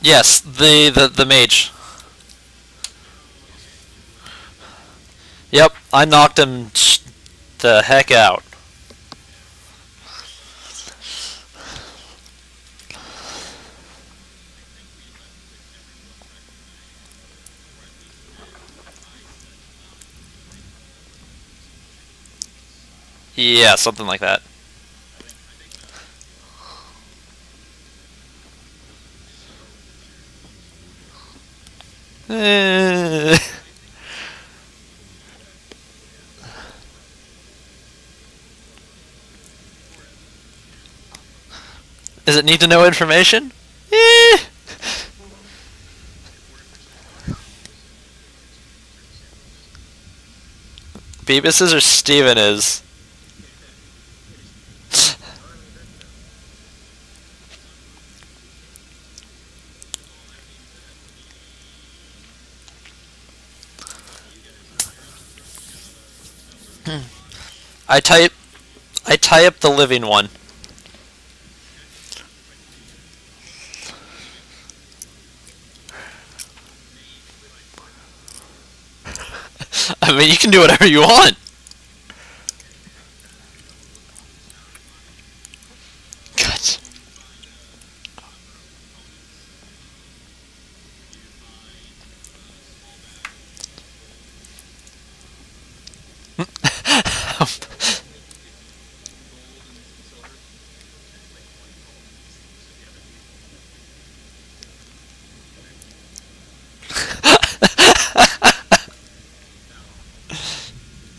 Yes, the mage. Yep, I knocked him the heck out. Yeah, something like that. Does it need to know information? Eh. Beavis is or Steven is? I type I tie up the living one. I mean, you can do whatever you want. God.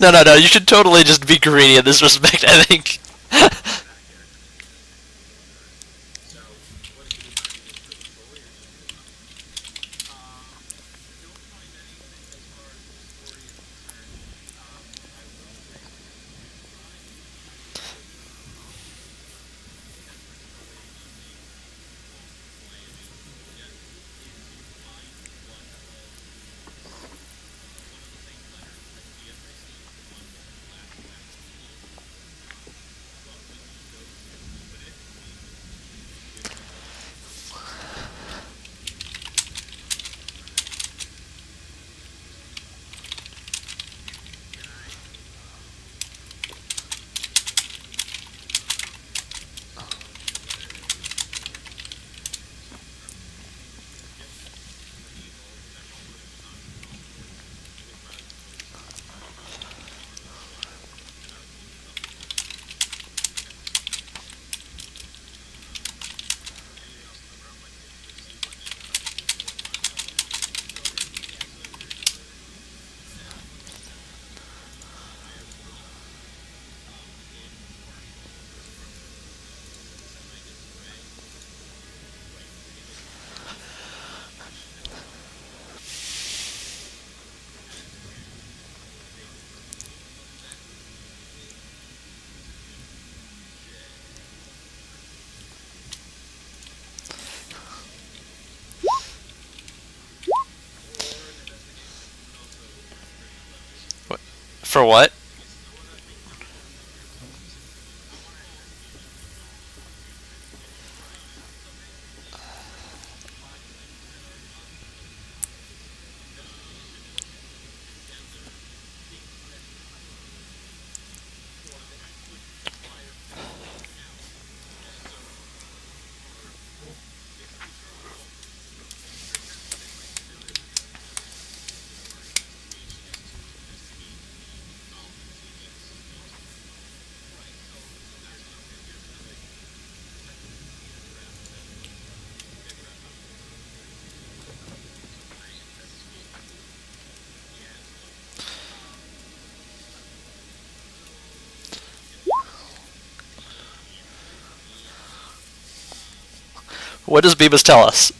No, no, no, you should totally just be greedy in this respect, I think. For what? What does Beavis tell us?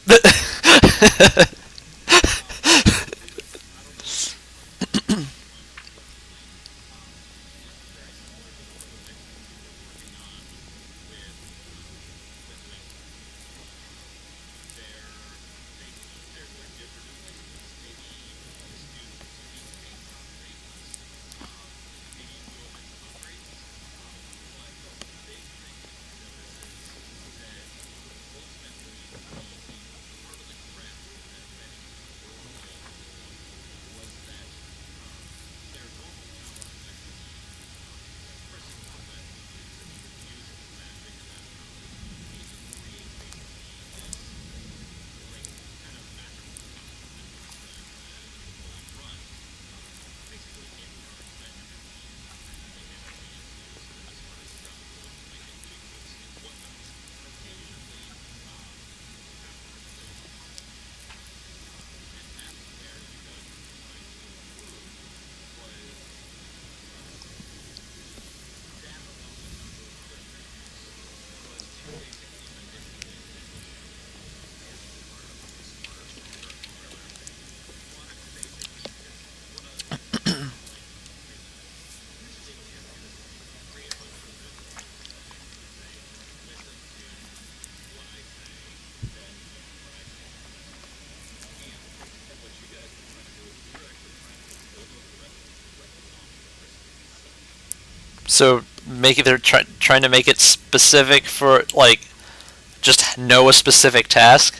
So they're trying to make it specific for like just know a specific task.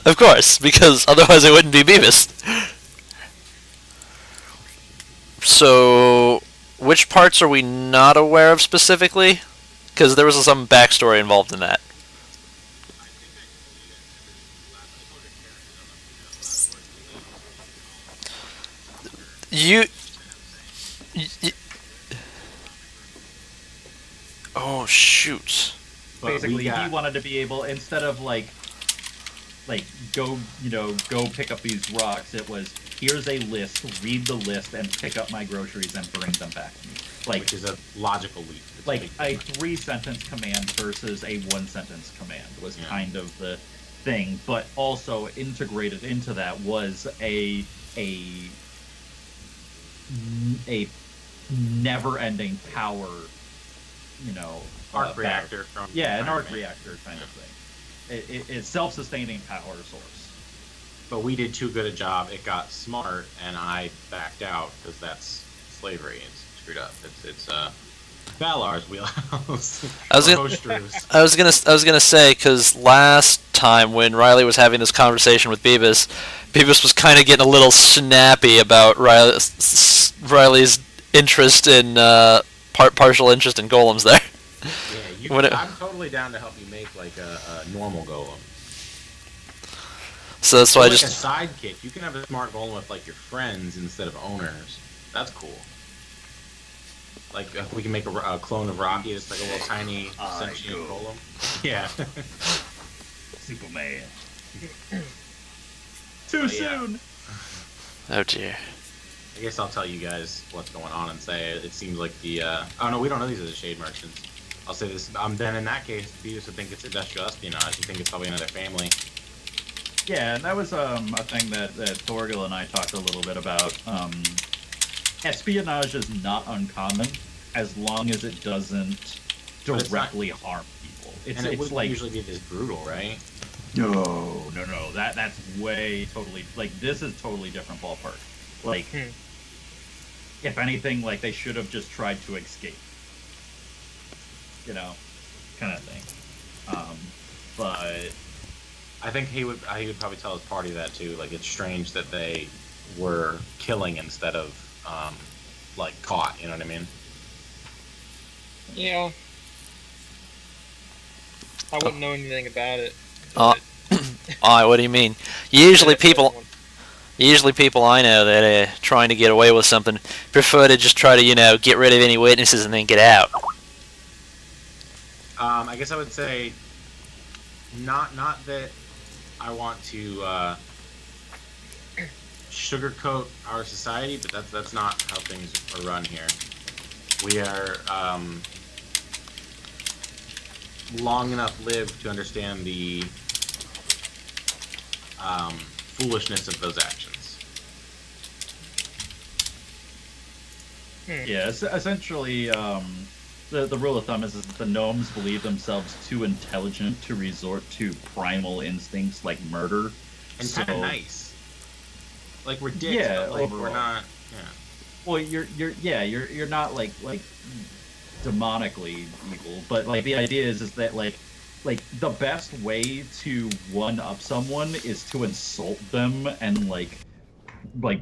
Of course, because otherwise it wouldn't be Beavis. So, which parts are we not aware of specifically? Because there was some backstory involved in that. You... y- Oh, shoot. Basically, he wanted to be able, instead of like go pick up these rocks, it was, here's a list, read the list and pick up my groceries and bring them back to me. Like, which is a logical leap. It's like a 3-sentence command versus a 1-sentence command was kind of the thing, but also integrated into that was a never-ending power, arc reactor from an arc reactor kind of thing. It's self-sustaining power source. But we did too good a job. It got smart, and I backed out because that's slavery. It's screwed up. It's Valar's wheelhouse. I was gonna say, because last time when Riley was having this conversation with Beavis, Beavis was kind of getting a little snappy about Riley's interest in partial interest in golems there. Yeah, I'm totally down to help you make like a normal golem. So that's why a sidekick. You can have a smart golem with like your friends instead of owners. That's cool. Like we can make a clone of Rocky. It's like a little tiny sentient golem. Yeah. Superman. Too soon. Oh dear. I guess I'll tell you guys what's going on and say it seems like the. Oh no, we don't know these are the shade merchants. I'll say this. Then in that case, Beavis would think it's industrial espionage. You think it's probably another family. Yeah, and that was a thing that Thorgil and I talked a little bit about. Espionage is not uncommon as long as it doesn't directly harm people. It wouldn't like usually be this brutal, right? No. That's way totally this is totally different ballpark. Like, if anything, like they should have just tried to escape. Kind of thing. But I think he would probably tell his party that too. Like, it's strange that they were killing instead of like caught. You know what I mean? Yeah. I wouldn't know anything about it. Alright, what do you mean? Usually people I know that are trying to get away with something prefer to just try to, you know, get rid of any witnesses and then get out. I guess I would say not that I want to sugarcoat our society, but that's not how things are run here. We are long enough lived to understand the foolishness of those actions. Yeah, essentially, the rule of thumb is that the gnomes believe themselves too intelligent to resort to primal instincts like murder. And kind of nice. Like, we're dicks, Yeah, but like, overall. we're not... Yeah. Well, you're not like demonically evil, but like the idea is that like the best way to one up someone is to insult them and like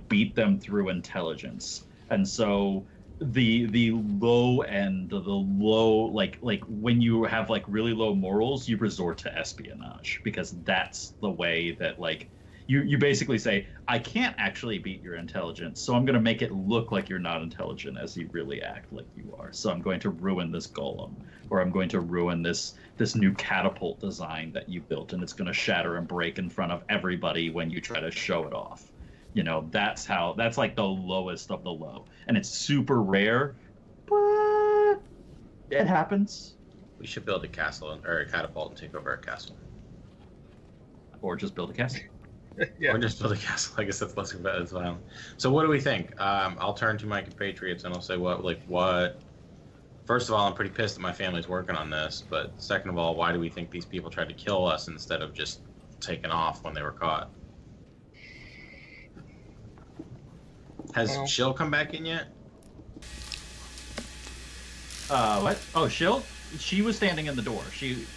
beat them through intelligence. And so the low end, the low like when you have like really low morals, you resort to espionage, because that's the way that like you basically say, I can't actually beat your intelligence, so I'm going to make it look like you're not intelligent as you really act like you are. So I'm going to ruin this golem, or I'm going to ruin this new catapult design that you built, and it's going to shatter and break in front of everybody when you try to show it off. You know, that's like the lowest of the low. And it's super rare, but it happens. We should build a castle, or a catapult, and take over a castle. Or just build a castle. Yeah. Or just build a castle. I guess that's less as violent. So what do we think? I'll turn to my compatriots and I'll say what... First of all, I'm pretty pissed that my family's working on this, but second of all, why do we think these people tried to kill us instead of just taking off when they were caught? Has Shill come back in yet? What? Oh, she was standing in the door.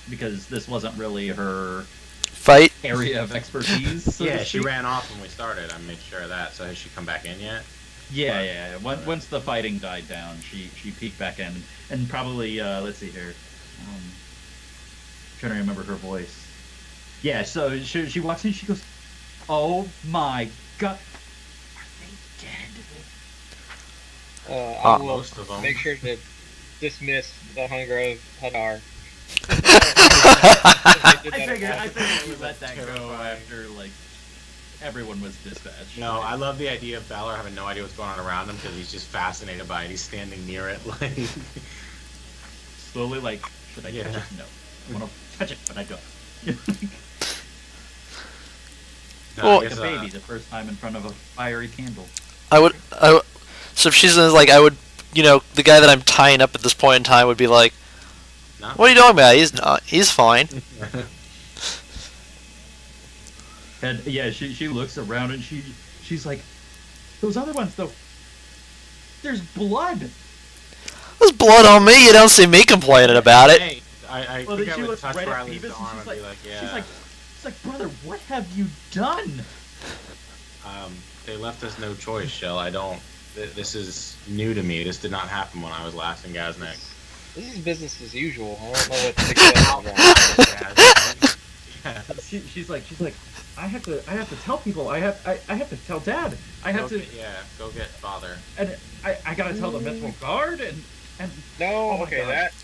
Because this wasn't really her Fight? area of expertise. So Yeah, she ran off when we started. I made sure of that. So has she come back in yet? Yeah. Once the fighting died down, she peeked back in, and probably let's see here, trying to remember her voice. Yeah, so she walks in, she goes, "Oh my god, are they dead?" I will Most of them. make sure to dismiss the hunger of Hadar. I figured we let that go after like everyone was dispatched. No, I love the idea of Balor having no idea what's going on around him because he's just fascinated by it. He's standing near it, like Slowly, like, should I touch it? No, I want to touch it, but I don't. No, Like a baby, the first time in front of a fiery candle. So if she's like, I would, you know, the guy that I'm tying up at this point in time would be like, No? what are you doing, man? He's not. He's fine. And yeah, she looks around and she's like, those other ones though, there's blood. There's blood on me. You don't see me complaining about it. Hey, I Well, think then I she would looks touch right at Riley's Phoebus arm and and be like, yeah. she's like, brother, what have you done? They left us no choice, Shell. I don't. This is new to me. This did not happen when I was last in Gaznek. This is business as usual. I don't know what to think about. She's like, I have to tell people. I have to tell Dad. I have to. Go get Father. And I gotta tell the Mithril Guard and. No, Oh my okay, God. that.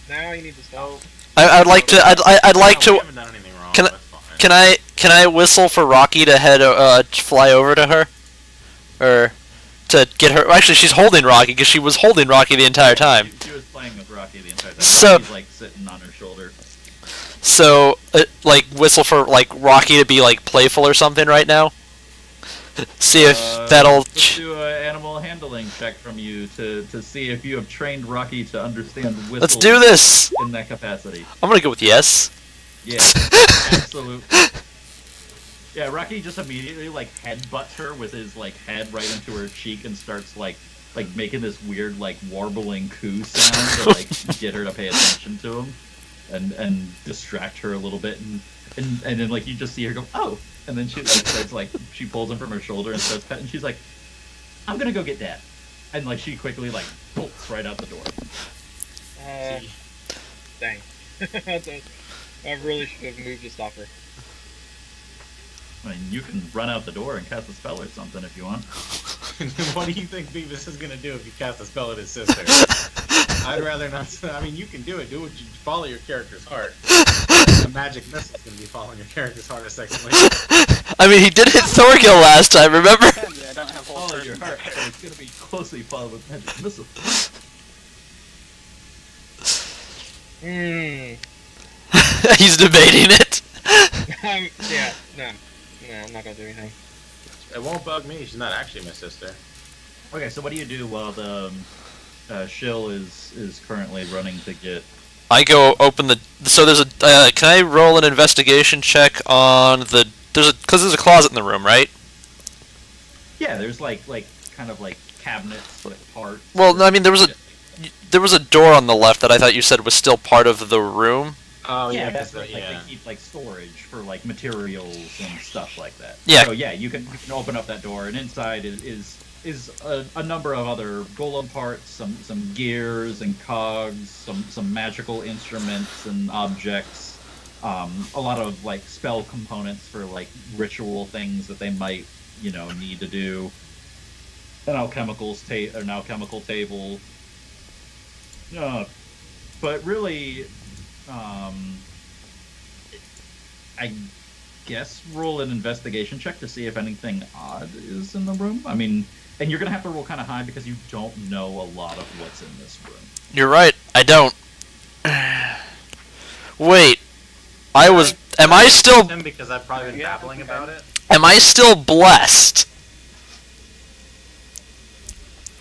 Now you need to stop. I'd like to. I'd like No, we to. haven't done anything wrong. Can I- That's fine. Can I whistle for Rocky to fly over to her, or to get her? Actually, she's holding Rocky because she was holding Rocky the entire time. She was playing with Rocky the entire time. So- Rocky's like sitting on her shoulder. So, like, whistle for like Rocky to be like playful or something right now. See if that'll. Let's do an animal handling check from you to see if you have trained Rocky to understand whistles. Let's do this. In that capacity. I'm gonna go with yes. Yeah, absolutely. Yeah, Rocky just immediately like headbutts her with his like head right into her cheek and starts like making this weird like warbling coo sound to like get her to pay attention to him. and distract her a little bit, and then like you just see her go, oh, and then she like starts like she pulls him from her shoulder and starts petting. She's like, I'm gonna go get Dad, and like she quickly like bolts right out the door. Dang. I really should have moved to stop her. I mean, you can run out the door and cast a spell or something if you want. What do you think Beavis is gonna do if you cast a spell at his sister? I'd rather not. I mean, you can do it. Do what you follow your character's heart. A magic missile is gonna be following your character's heart a second later. I mean, he did hit Thorgil last time, remember? Yeah, I don't have whole Follow person. your heart, so it's gonna be closely followed with magic missile. He's debating it. Yeah, no, I'm not gonna do anything. It won't bug me. She's not actually my sister. Okay, so what do you do while the shill is currently running to get? I go open the. So there's a. Can I roll an investigation check on the? Because there's a closet in the room, right? Yeah, there's like kind of like cabinets with parts. Well, no, I mean there was a door on the left that I thought you said was still part of the room. Oh yeah, yeah, that's because right. Like they keep like storage for like materials and stuff like that. Yeah. So yeah, you can open up that door, and inside is a number of other golem parts, some gears and cogs, some magical instruments and objects, a lot of like spell components for like ritual things that they might need to do. An alchemical table. But really, I guess roll an investigation check to see if anything odd is in the room. I mean, and you're gonna have to roll kind of high because you don't know a lot of what's in this room. You're right. I don't. Wait. Am I still? Because I've probably been babbling about it. Am I still blessed?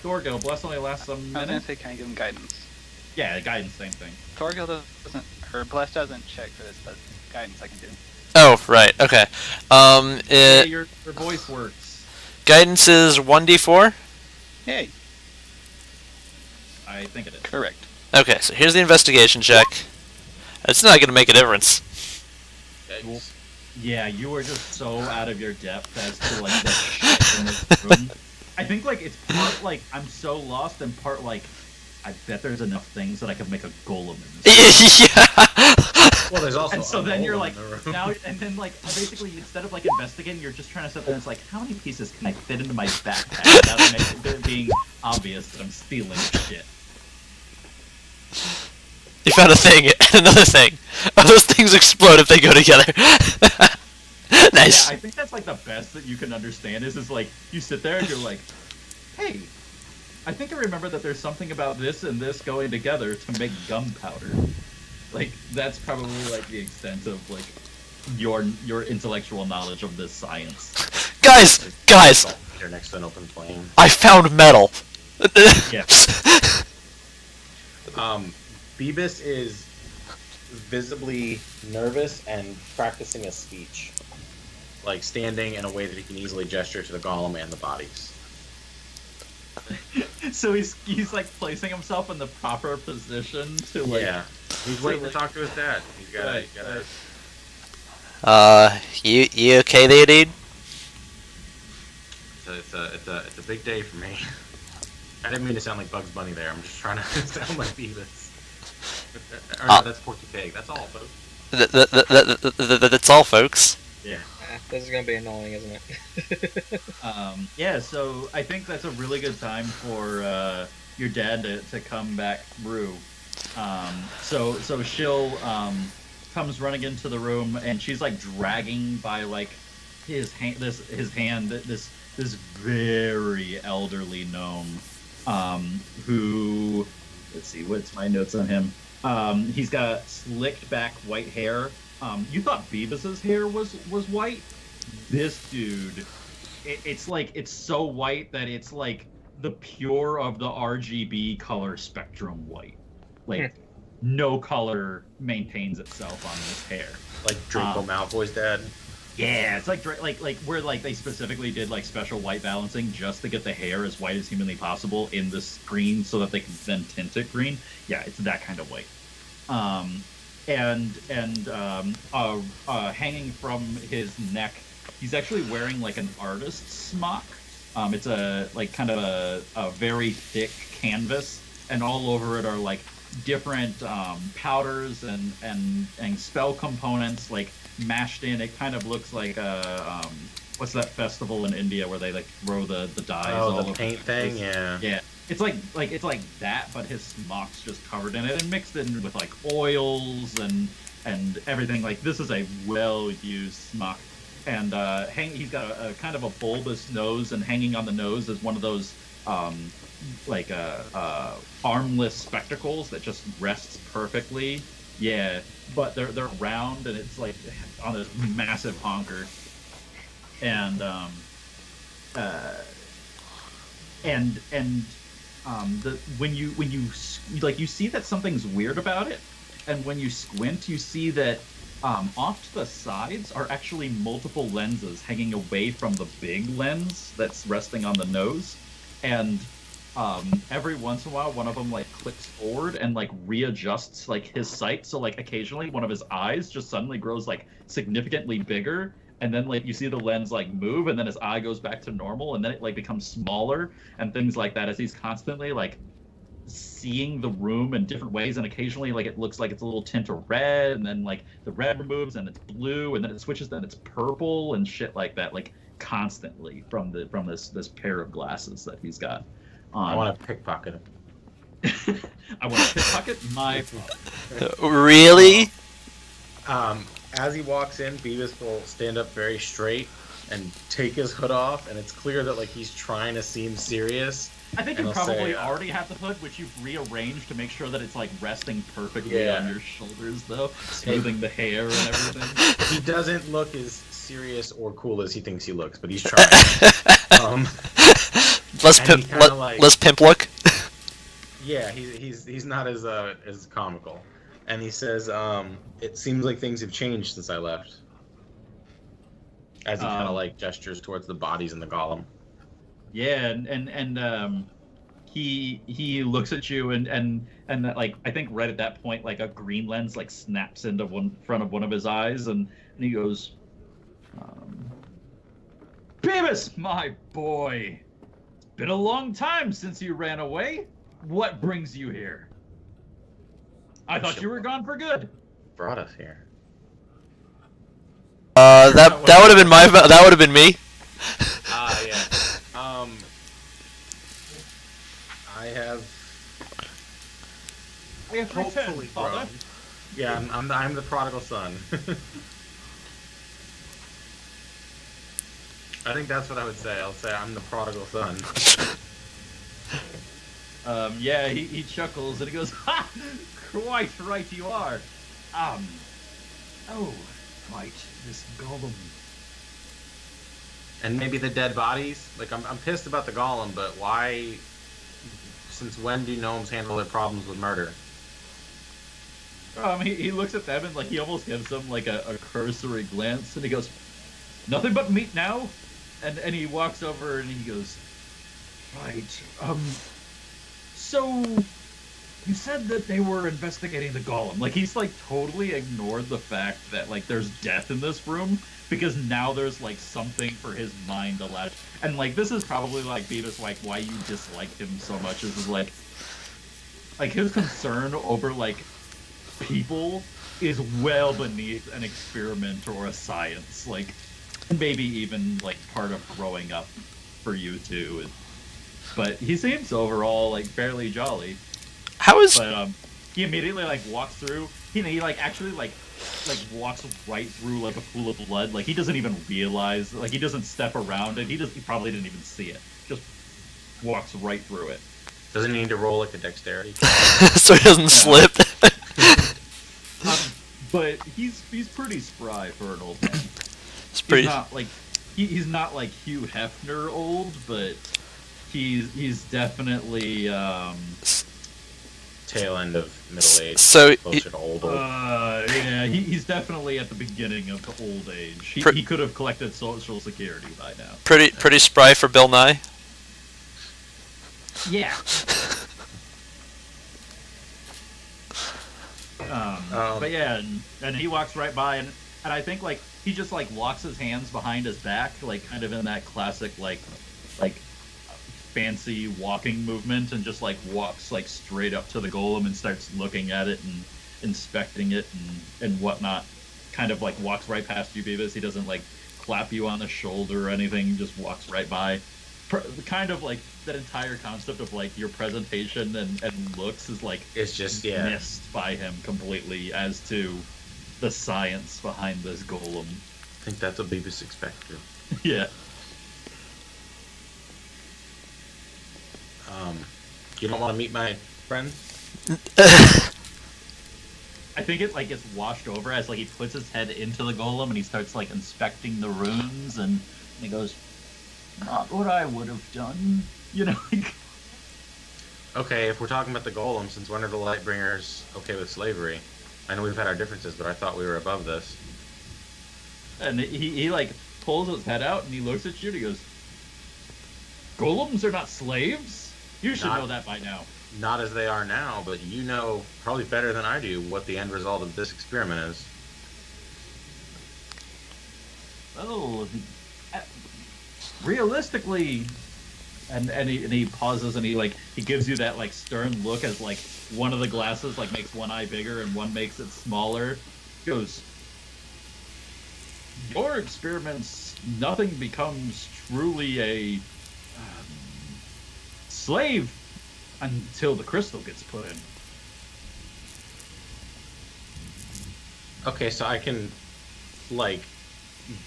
Thorgil, bless only lasts a I was gonna minute. say, can I give him guidance? Yeah, guidance, same thing. Thorgil doesn't, or Bless doesn't check for this, but guidance I can do. Oh, right. Okay. Yeah, your voice works. Guidance is 1d4. Yay, I think it is. correct. Okay, so here's the investigation check. It's not gonna make a difference. Yikes. Yeah, you were just so out of your depth as to like the shit in this room. I think like it's part like I'm so lost and part like I bet there's enough things that I could make a golem in this room. Yeah. Well, there's also. And so a then you're golem like in the room. now and then like basically instead of like investigating you're just trying to sit there and it's like how many pieces can I fit into my backpack without it being obvious that I'm stealing shit. You found a thing and another thing. Oh, those things explode if they go together. Nice. Yeah, I think that's like the best that you can understand is like you sit there and you're like, hey, I think I remember that there's something about this and this going together to make gunpowder. Like that's probably like the extent of like your intellectual knowledge of this science. Guys, You're next to an open flame. I found metal. Yeah. Beavis is visibly nervous and practicing a speech, like standing in a way that he can easily gesture to the golem and the bodies. So he's like placing himself in the proper position to like. Yeah, he's waiting to talk to his dad. He's gotta. You okay there, dude? It's a big day for me. I didn't mean to sound like Bugs Bunny there. I'm just trying to sound like Beavis. Or no, that's Porky Pig. That's all, folks. That's all, folks. Yeah. This is gonna be annoying, isn't it? Yeah, so I think that's a really good time for your dad to come back through. So she'll comes running into the room and she's like dragging by like his hand this very elderly gnome who, let's see, what's my notes on him? He's got slicked back white hair. You thought Beavis's hair was white? This dude, it's like it's so white that it's like the pure of the RGB color spectrum white. Like no color maintains itself on this hair. Like Draco Malfoy's dad. Yeah, it's like where like they specifically did like special white balancing just to get the hair as white as humanly possible in the screen so that they can then tint it green. Yeah, it's that kind of white. hanging from his neck, he's actually wearing like an artist's smock. It's a like kind of a very thick canvas, and all over it are like different powders and spell components like mashed in. It kind of looks like a what's that festival in India where they like throw the dyes all the over paint the thing, place? yeah. Yeah. It's like that, but his smock's just covered in it and mixed in with like oils and everything. Like this is a well-used smock, and he's got a kind of a bulbous nose, and hanging on the nose is one of those armless spectacles that just rests perfectly. Yeah, but they're round and it's like on this massive honker, and when you like you see that something's weird about it, and when you squint, you see that off to the sides are actually multiple lenses hanging away from the big lens that's resting on the nose, and every once in a while one of them like clicks forward and like readjusts like his sight, so like occasionally one of his eyes just suddenly grows like significantly bigger, and then like you see the lens like move, and then his eye goes back to normal, and then it like becomes smaller and things like that, as he's constantly like seeing the room in different ways, and occasionally like it looks like it's a little tint of red, and then like the red removes and it's blue, and then it switches, then it's purple and shit like that, like constantly from this pair of glasses that he's got on. I want to pickpocket him. I want to pickpocket my Really? As he walks in, Beavis will stand up very straight and take his hood off, and it's clear that like he's trying to seem serious. I think and you he'll probably say, already have the hood, which you've rearranged to make sure that it's like resting perfectly on your shoulders, though, smoothing the hair and everything. He doesn't look as serious or cool as he thinks he looks, but he's trying. Less pimp look. Yeah, he's not as comical, and he says, "It seems like things have changed since I left." As he kind of like gestures towards the bodies in the golem. Yeah, and he looks at you, and like I think right at that point like a green lens like snaps into front of one of his eyes, and he goes, Beavis, my boy, it's been a long time since you ran away. What brings you here? I thought you were gone for good. Brought us here. That would have been that would have been me. Yeah. I have hopefully grown. Yeah, I'm the prodigal son. I think that's what I would say. I'll say I'm the prodigal son. Yeah, he chuckles and he goes, ha! Quite right you are. Oh, right, this golem. And maybe the dead bodies? Like, I'm pissed about the golem, but why... Since when do gnomes handle their problems with murder? He looks at them and, like, he almost gives them, like, a cursory glance, and he goes, nothing but meat now? And he walks over and he goes, right, so... You said that they were investigating the golem. Like, he's, like, totally ignored the fact that, like, there's death in this room, because now there's, like, something for his mind to latch. And, like, this is probably, like, Beavis, like, why you disliked him so much, is, like, his concern over, like, people is well beneath an experiment or a science. Like, maybe even, like, part of growing up for you, too. But he seems overall, like, fairly jolly. How is? But he immediately like walks through. He like actually like walks right through like a pool of blood. Like he doesn't even realize. Like he doesn't step around it. He probably didn't even see it. Just walks right through it. Doesn't he need to roll like a dexterity? So he doesn't slip. But he's pretty spry for an old man. It's pretty. He's not like he's not like Hugh Hefner old, but he's definitely tail end of middle age, so closer to old. Yeah, he's definitely at the beginning of the old age. He could have collected Social Security by now. Pretty spry for Bill Nye. Yeah. But yeah, and he walks right by, and I think like he just like locks his hands behind his back, like kind of in that classic like fancy walking movement, and just like walks like straight up to the golem and starts looking at it and inspecting it and whatnot. Kind of like walks right past you, Beavis. He doesn't like clap you on the shoulder or anything. Just walks right by. Kind of like that entire concept of like your presentation and looks is like It's just missed by him completely as to the science behind this golem. I think that's what Beavis expected. Yeah. You don't want to meet my friend? I think it like gets washed over as like he puts his head into the golem and he starts like inspecting the runes and he goes, "Not what I would have done," you know. Okay, if we're talking about the golem, since when are the Lightbringers okay with slavery? I know we've had our differences, but I thought we were above this. And he like pulls his head out and he looks at you and he goes, "Golems are not slaves? You should know that by now." Not as they are now, but you know probably better than I do what the end result of this experiment is. Well, realistically, and he pauses and he gives you that like stern look as like one of the glasses like makes one eye bigger and one makes it smaller. He goes, "Your experiments, nothing becomes truly a slave until the crystal gets put in." Okay, so I can, like,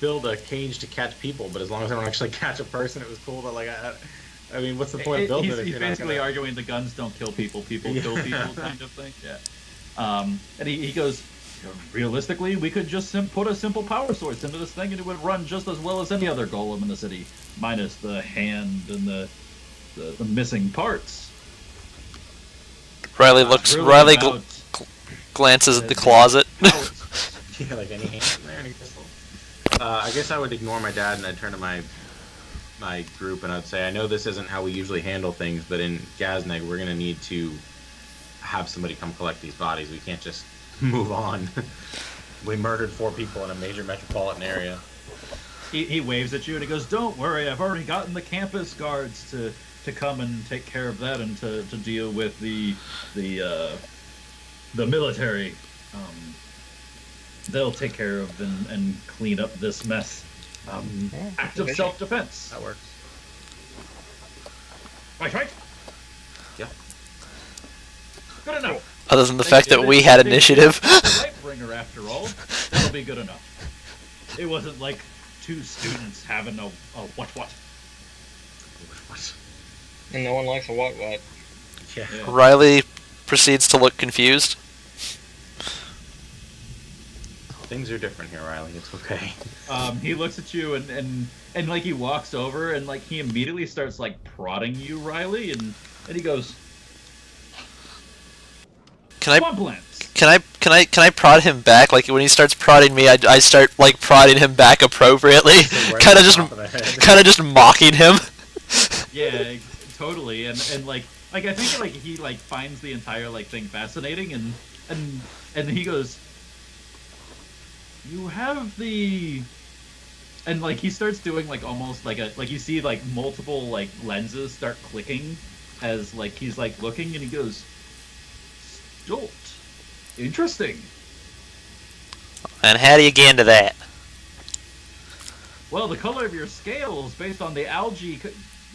build a cage to catch people, but as long as I don't actually catch a person, it was cool. But like, I mean, what's the point of building it? He's basically arguing the guns don't kill people, people kill people kind of thing. Yeah. And he goes, "Realistically, we could just put a simple power source into this thing, and it would run just as well as any other golem in the city, minus the hand and the missing parts." Riley looks. Really Riley about glances at the closet. Yeah, like any hand in there, any pistol. I guess I would ignore my dad and I'd turn to my group and I'd say, I know this isn't how we usually handle things, but in Gazneg, we're gonna need to have somebody come collect these bodies. We can't just move on. We murdered 4 people in a major metropolitan area. He waves at you and he goes, "Don't worry, I've already gotten the campus guards to come and take care of that and to deal with the military. They'll take care of and clean up this mess. Act of self-defense." That works. Right? Yeah. Good enough. Other than the fact that we had initiative. Lightbringer, after all, that'll be good enough. It wasn't like 2 students having a what. And no one likes a what. Yeah. Riley proceeds to look confused. Things are different here, Riley. It's okay. He looks at you and like he walks over and like he immediately starts like prodding you, Riley, and he goes, Can "Swamplands." I prod him back? Like when he starts prodding me, I start like prodding him back appropriately, Right kind of on top of the head. just mocking him. Yeah, totally. And like I think like he like finds the entire like thing fascinating and he goes, "You have the," and like he starts doing like almost like you see like multiple like lenses start clicking as like he's like looking and he goes, "Stolt. Interesting. And how do you get into that?" Well, the color of your scales based on the algae,"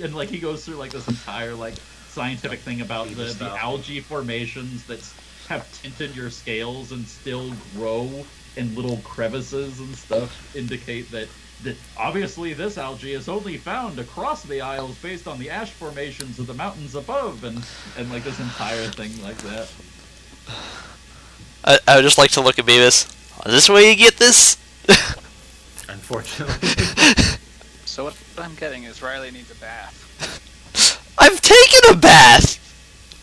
and like he goes through like this entire like scientific thing about the algae formations that have tinted your scales and still grow in little crevices and stuff, indicate that obviously this algae is only found across the isles based on the ash formations of the mountains above, and like this entire thing like that. I would just like to look at Beavis. Is this where you get this? Unfortunately. So what I'm getting is Riley needs a bath. I've taken a bath!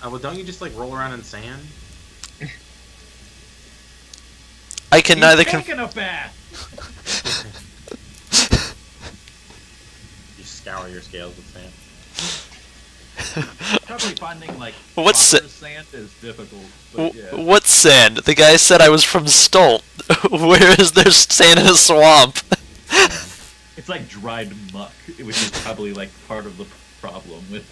Well, don't you just like roll around in sand? I can neither taking a bath. You scour your scales with sand. Probably finding like What's proper sand is difficult. But yeah. What sand? The guy said I was from Stolt. Where is there sand in a swamp? It's like dried muck, which is probably like part of the problem with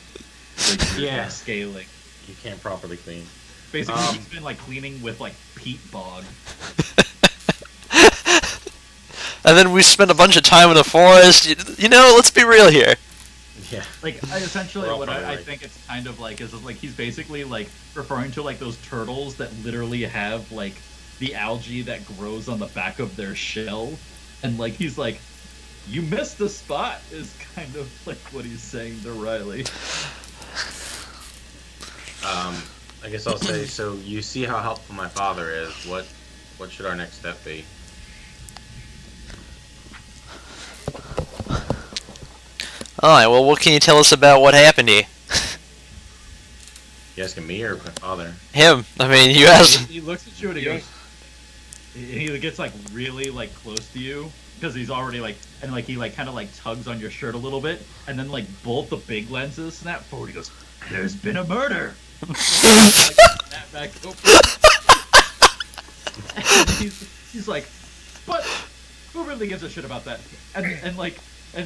like, scaling. You can't properly clean. Basically, he's been like cleaning with like peat bog. And then we spent a bunch of time in the forest. You know, let's be real here. Yeah. Like, essentially, what I right. think it's kind of like is like he's basically like referring to like those turtles that literally have like the algae that grows on the back of their shell, and like he's like, "You missed the spot," is kind of like what he's saying to Riley. I guess I'll say, so you see how helpful my father is. What should our next step be? Alright, well, what can you tell us about what happened here? You asking me or my father? Him. I mean, you asked. He looks at you and he goes. He gets like really like close to you because he's already like, and like he like kind of like tugs on your shirt a little bit, and then like both the big lenses snap forward. He goes, "There's been a murder." Like, snap back open. And he's like, "But who really gives a shit about that?" And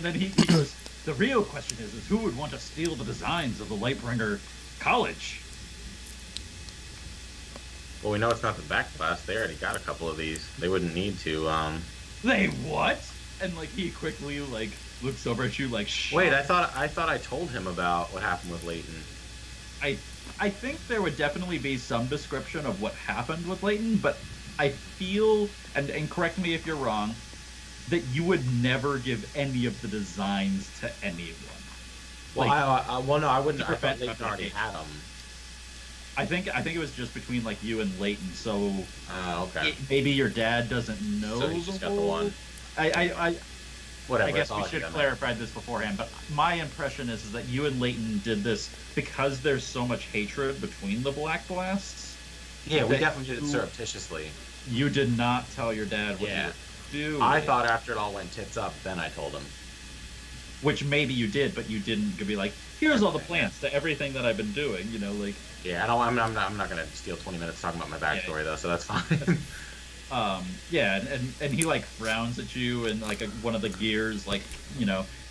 then he goes, "The real question is who would want to steal the designs of the Lightbringer College?" Well, we know it's not the back class. They already got a couple of these. They wouldn't need to. They what? And like he quickly like looks over at you like. Shocked. Wait, I thought I told him about what happened with Leighton. I think there would definitely be some description of what happened with Leighton, but I feel, and correct me if you're wrong, that you would never give any of the designs to anyone. Well, like, no, I wouldn't. I thought Leighton already had them. I think it was just between like you and Leighton, so okay. Maybe your dad doesn't know. So he just got the one. Whatever. I guess we should clarify this beforehand, but my impression is that you and Leighton did this because there's so much hatred between the Black Blasts. Yeah, we definitely did it surreptitiously. You did not tell your dad what you were doing. I thought after it all went tits up, then I told him. Which maybe you did, but you didn't be like, here's all the plans to everything that I've been doing, you know, like... Yeah, I'm not going to steal 20 minutes talking about my backstory, though, so that's fine. And he like frowns at you, and like one of the gears like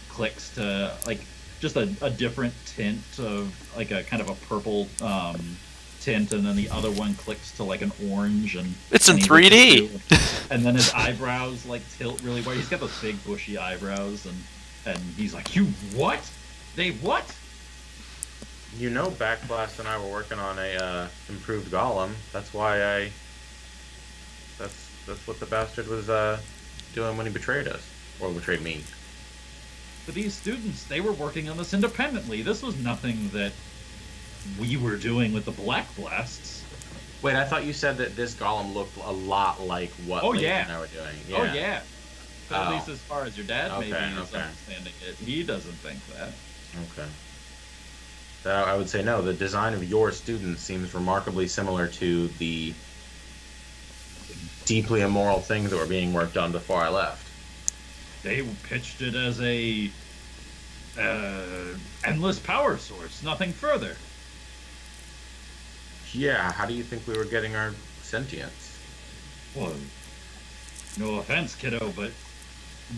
clicks to like just a different tint of like a kind of a purple tint, and then the other one clicks to like an orange, and it's in 3D. And then his eyebrows like tilt really wide. He's got those big bushy eyebrows, and he's like, "You what? They what?" You know, Backblast and I were working on a improved golem. That's why That's what the bastard was doing when he betrayed us. Or betrayed me. But these students, they were working on this independently. This was nothing that we were doing with the Black Blasts. Wait, I thought you said that this golem looked a lot like what Leighton and I were doing. Yeah. Oh, yeah. But at least as far as your dad maybe is understanding it, he doesn't think that. Okay. So I would say no, the design of your students seems remarkably similar to the deeply immoral things that were being worked on before I left. They pitched it as a endless power source, nothing further. Yeah, how do you think we were getting our sentience? Well, no offense, kiddo, but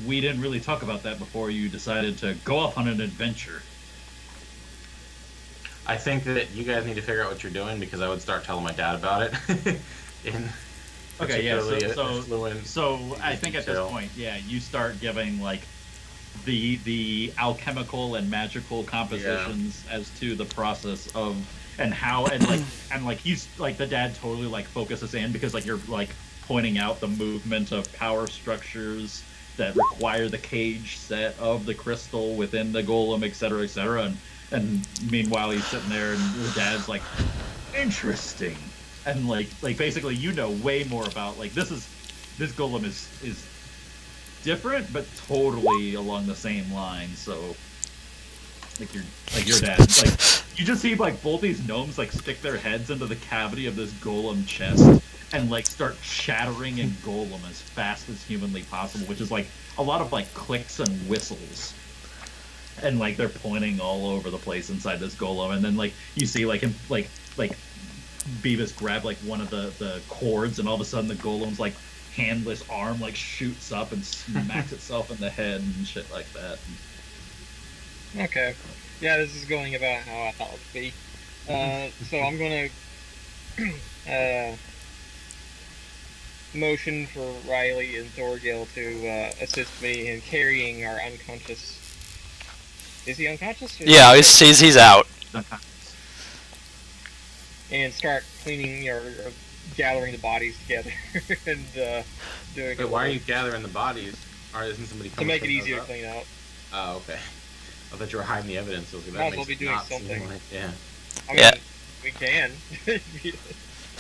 we didn't really talk about that before you decided to go off on an adventure. I think that you guys need to figure out what you're doing, because I would start telling my dad about it. Okay, yeah, so I think at this point, you start giving, like, the alchemical and magical compositions as to the process of, and how, and he's, like, the dad totally, like, focuses in, because, like, you're, like, pointing out the movement of power structures that require the cage set of the crystal within the golem, etc., etc., and meanwhile he's sitting there, and the dad's like, interesting. And like basically, way more about like this golem is different, but totally along the same line. So like your dad, like you just see like both these gnomes like stick their heads into the cavity of this golem chest and like start chattering in golem as fast as humanly possible, which is like a lot of like clicks and whistles. and like they're pointing all over the place inside this golem, and then like you see like him like Beavis grab like one of the cords, and all of a sudden the golem's like handless arm like shoots up and smacks itself in the head and shit like that. Okay. Yeah, this is going about how I thought it would be. So I'm gonna motion for Riley and Thorgil to assist me in carrying our unconscious. Is he unconscious? Yeah, he's out. And start cleaning or gathering the bodies together and doing. Wait, why are you gathering the bodies? Or isn't somebody to coming make it clean those easier to up? clean up? Oh, okay. I thought you were hiding the evidence. So that Might as well makes be it doing not seem something. like- yeah. I mean, Yeah. we can.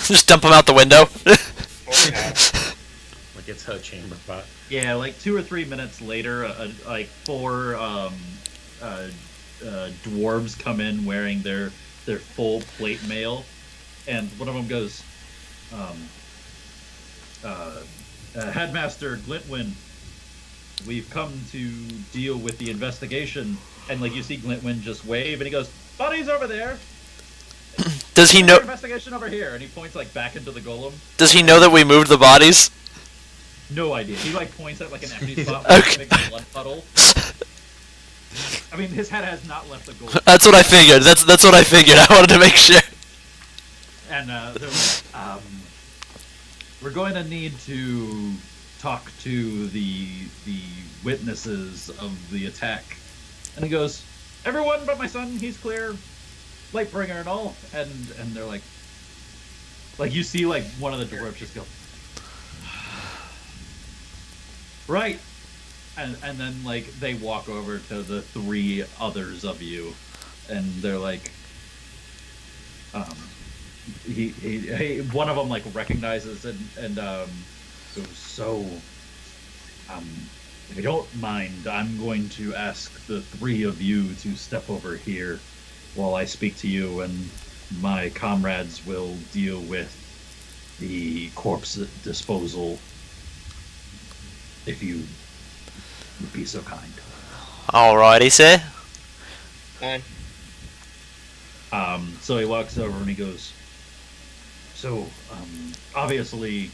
Just dump him out the window. Like it's her chamber pot. Yeah, like 2 or 3 minutes later, like 4 dwarves come in wearing their full plate mail, and one of them goes, Headmaster Glintwin, we've come to deal with the investigation. And like you see Glintwin just wave, and he goes, "Buddy's over there. Does he know? Investigation over here." And he points like back into the golem. Does he know that we moved the bodies? No idea. He like points at like an empty spot Okay. with a big blood puddle. I mean, his head has not left the golem. That's what I figured. That's what I figured. I wanted to make sure. And they're like, we're going to need to talk to the witnesses of the attack. And he goes, "Everyone but my son, he's clear. Lightbringer and all." And they're like you see like one of the dwarves just go, right. And then like they walk over to the 3 others of you, and they're like, he one of them like recognizes and goes, "So, if you don't mind, I'm going to ask the 3 of you to step over here while I speak to you, and my comrades will deal with the corpse disposal, if you would be so kind." Alrighty, sir. Fine. So he walks over and he goes, "So, obviously,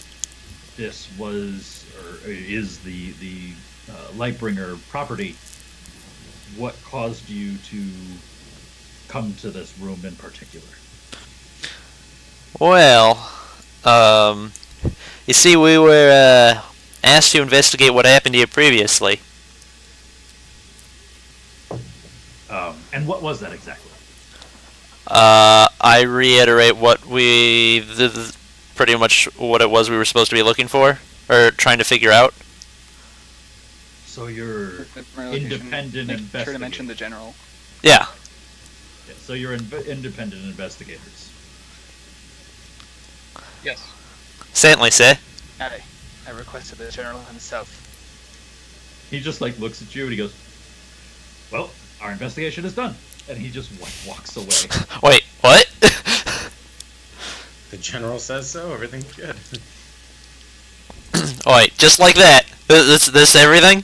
this was or is the Lightbringer property. What caused you to come to this room in particular?" Well, you see, we were asked to investigate what happened here previously. And what was that exactly? I reiterate what pretty much what it was we were supposed to be looking for, or trying to figure out. So you're Really, independent make investigators. sure to mention the general. Yeah. Yeah, so you're independent investigators. Yes. Certainly, sir. I requested the general himself. He just like looks at you and he goes, "Well, our investigation is done," and he just walks away. Wait, what? The general says so. Everything's good. Wait, just like that. This everything?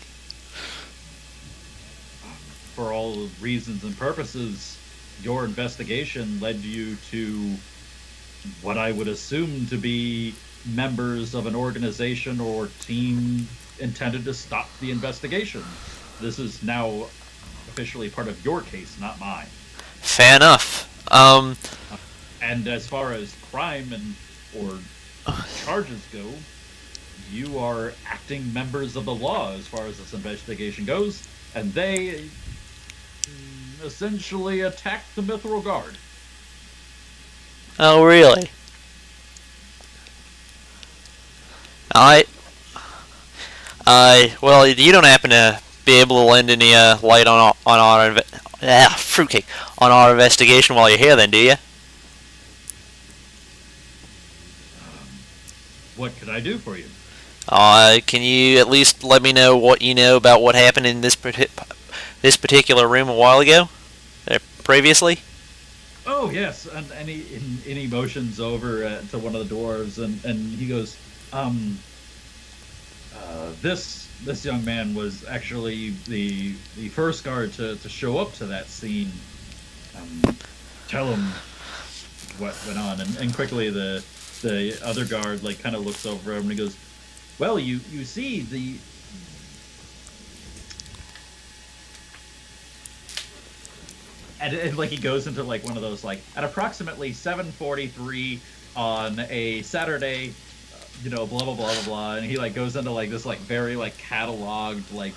For all reasons and purposes, your investigation led you to what I would assume to be members of an organization or team intended to stop the investigation. This is now officially part of your case, not mine. Fair enough. And as far as crime or charges go, you are acting members of the law as far as this investigation goes, and they essentially attacked the Mithril Guard. Oh, really? Well, you don't happen to be able to lend any light on fruitcake on our investigation while you're here, then, do you? What could I do for you? Can you at least let me know what you know about what happened in this particular room a while ago, previously? Oh yes, and he motions over to one of the dwarves, and he goes, This young man was actually the first guard to show up to that scene. Tell him what went on, and quickly the other guard like kind of looks over him and he goes, "Well, you see the." And like he goes into like one of those like at approximately 7:43 on a Saturday, blah blah blah blah blah, and he like goes into like this like very like cataloged like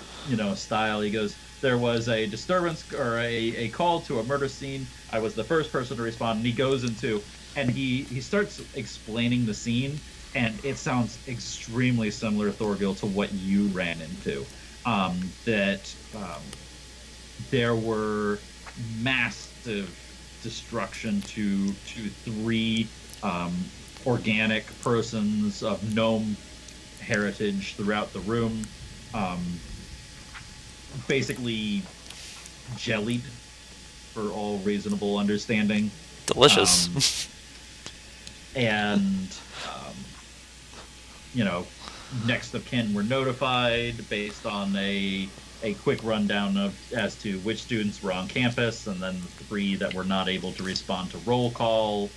style. He goes, there was a disturbance or a call to a murder scene. I was the first person to respond, and he goes into and he starts explaining the scene, and it sounds extremely similar, Thorgil, to what you ran into. There were massive destruction to three organic persons of gnome heritage throughout the room, basically jellied for all reasonable understanding. Delicious. And next of kin were notified based on a quick rundown as to which students were on campus, and then the 3 that were not able to respond to roll call,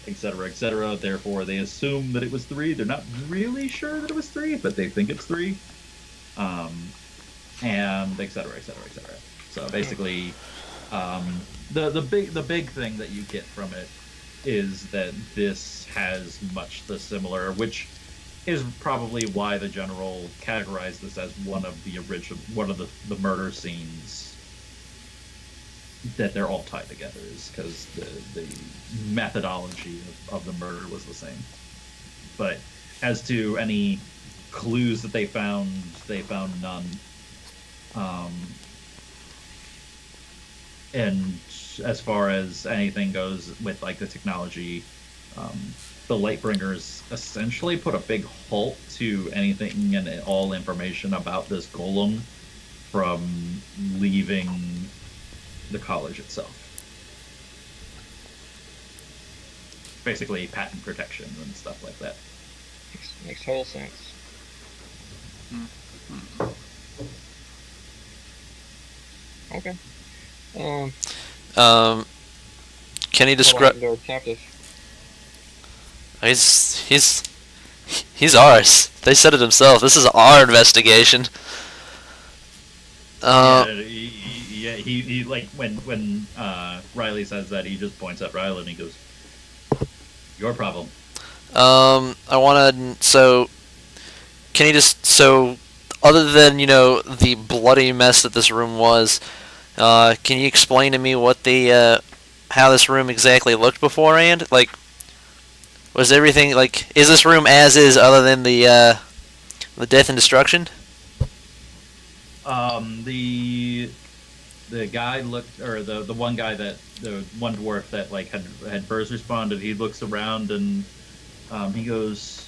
etc., etc. Therefore, they assume that it was 3. They're not really sure that it was 3, but they think it's 3. And etc., etc., etc. So basically, the big thing that you get from it is that this has much the similar, which is probably why the general categorized this as one of the murder scenes, that they're all tied together, is because the methodology of the murder was the same. But as to any clues that they found none. And as far as anything goes with like the technology, the Lightbringers essentially put a big halt to anything and all information about this golem from leaving the college itself. Basically patent protection and stuff like that. Makes total sense. Okay. Can you describe? Captive. He's ours. They said it himself. This is our investigation. He like when Riley says that, he just points at Riley and he goes, "Your problem." I want to. So, can you just other than the bloody mess that this room was, can you explain to me what the how this room exactly looked beforehand? Like, was everything like? Is this room as is, other than the death and destruction? The guy looked, or the one guy the one dwarf that like had first responded. He looks around and he goes,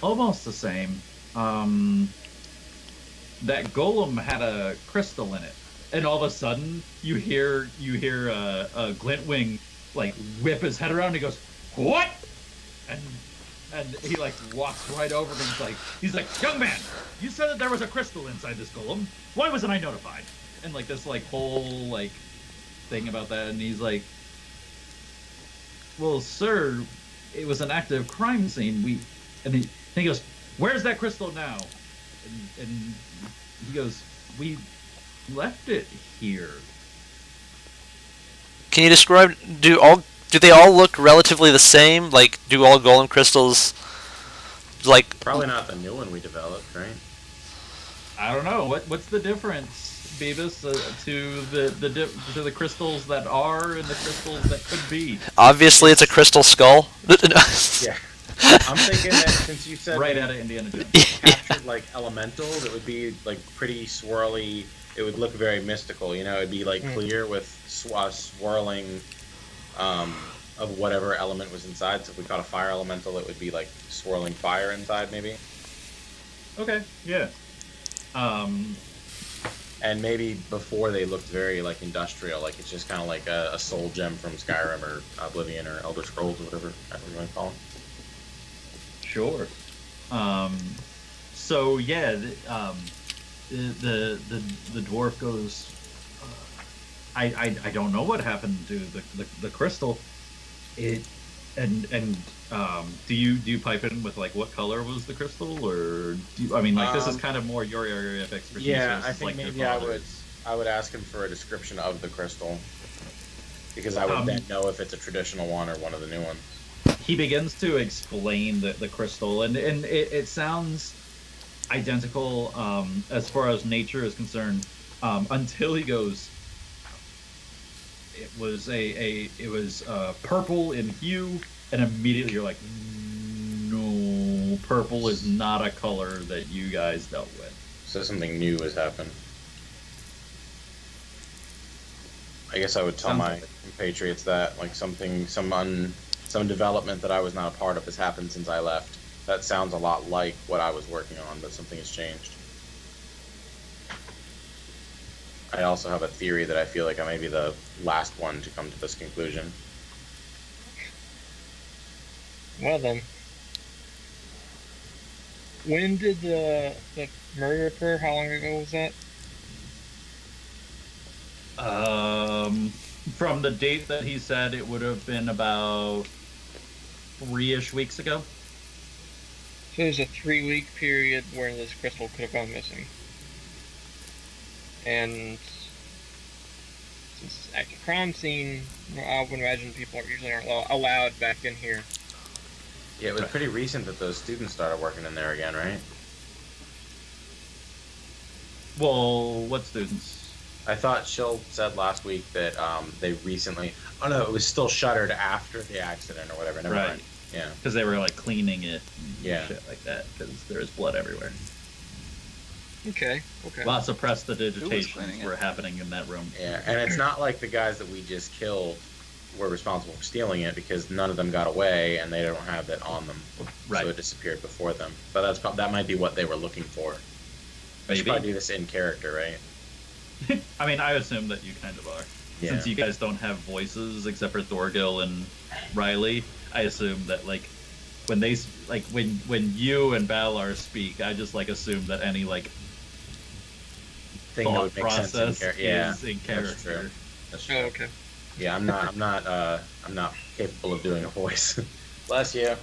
almost the same. That golem had a crystal in it, and all of a sudden you hear a Glintwing like whip his head around and he goes, "What?" And he like walks right over and he's like, "Young man, you said that there was a crystal inside this golem. Why wasn't I notified?" And like this like whole like thing about that, and he's like, "Well, sir, it was an active crime scene. And he goes, "Where's that crystal now?" And he goes, "We left it here." Can you describe? Do they all look relatively the same? Like, do all golem crystals like? Probably not the new one we developed, right? I don't know. What's the difference, Beavis, to the crystals that are and the crystals that could be? Obviously, it's a crystal skull. Yeah. I'm thinking that since you said right out of Indiana Jones, captured like elementals, it would be like pretty swirly. It would look very mystical. It'd be like clear with swirling of whatever element was inside. So if we caught a fire elemental, it would be like swirling fire inside, maybe. Okay. Yeah. And maybe before they looked very like industrial, like it's just kind of like a soul gem from Skyrim or Oblivion or Elder Scrolls or whatever you want to call them. Sure. So yeah, the dwarf goes. I don't know what happened to the crystal. It and do you pipe in with like what color was the crystal, or do you, I mean like this is kind of more your area of expertise. Yeah, so I think like maybe your I would father's. ask him for a description of the crystal, because I would then know if it's a traditional one or one of the new ones. He begins to explain the crystal, and it sounds identical as far as nature is concerned, until he goes. It was it was purple in hue, and immediately you're like, no, purple is not a color that you guys dealt with. So something new has happened. I guess I would tell my compatriots that, like, some development that I was not a part of has happened since I left. That sounds a lot like what I was working on, but something has changed. I also have a theory that I feel like I may be the last one to come to this conclusion. Well then, when did the murder occur? How long ago was that? From the date that he said, it would have been about 3-ish weeks ago. So there's a 3-week period where this crystal could have gone missing. And since it's an active crime scene, I would imagine people usually aren't allowed back in here. Yeah, it was pretty recent that those students started working in there again, right? Well, what students? I thought Shill said last week that they recently... Oh no, it was still shuttered after the accident or whatever. Never mind. Yeah. Because they were like cleaning it and Yeah. shit like that, because there's blood everywhere. Okay. Lots of cleaning prestidigitations it? were happening in that room. Yeah, and it's not like the guys that we just killed were responsible for stealing it, because none of them got away and they don't have it on them. Right. So it disappeared before them. But that might be what they were looking for. I should Maybe. probably do this in character, right? I mean, I assume that you kind of are. Yeah. Since you guys don't have voices except for Thorgil and Riley, I assume that like when they when you and Valar speak, I just like assume that any like Thing that thought would make sense in process yeah, is in that's character. true. That's true. Oh, okay. Yeah, I'm not capable of doing a voice. Bless you.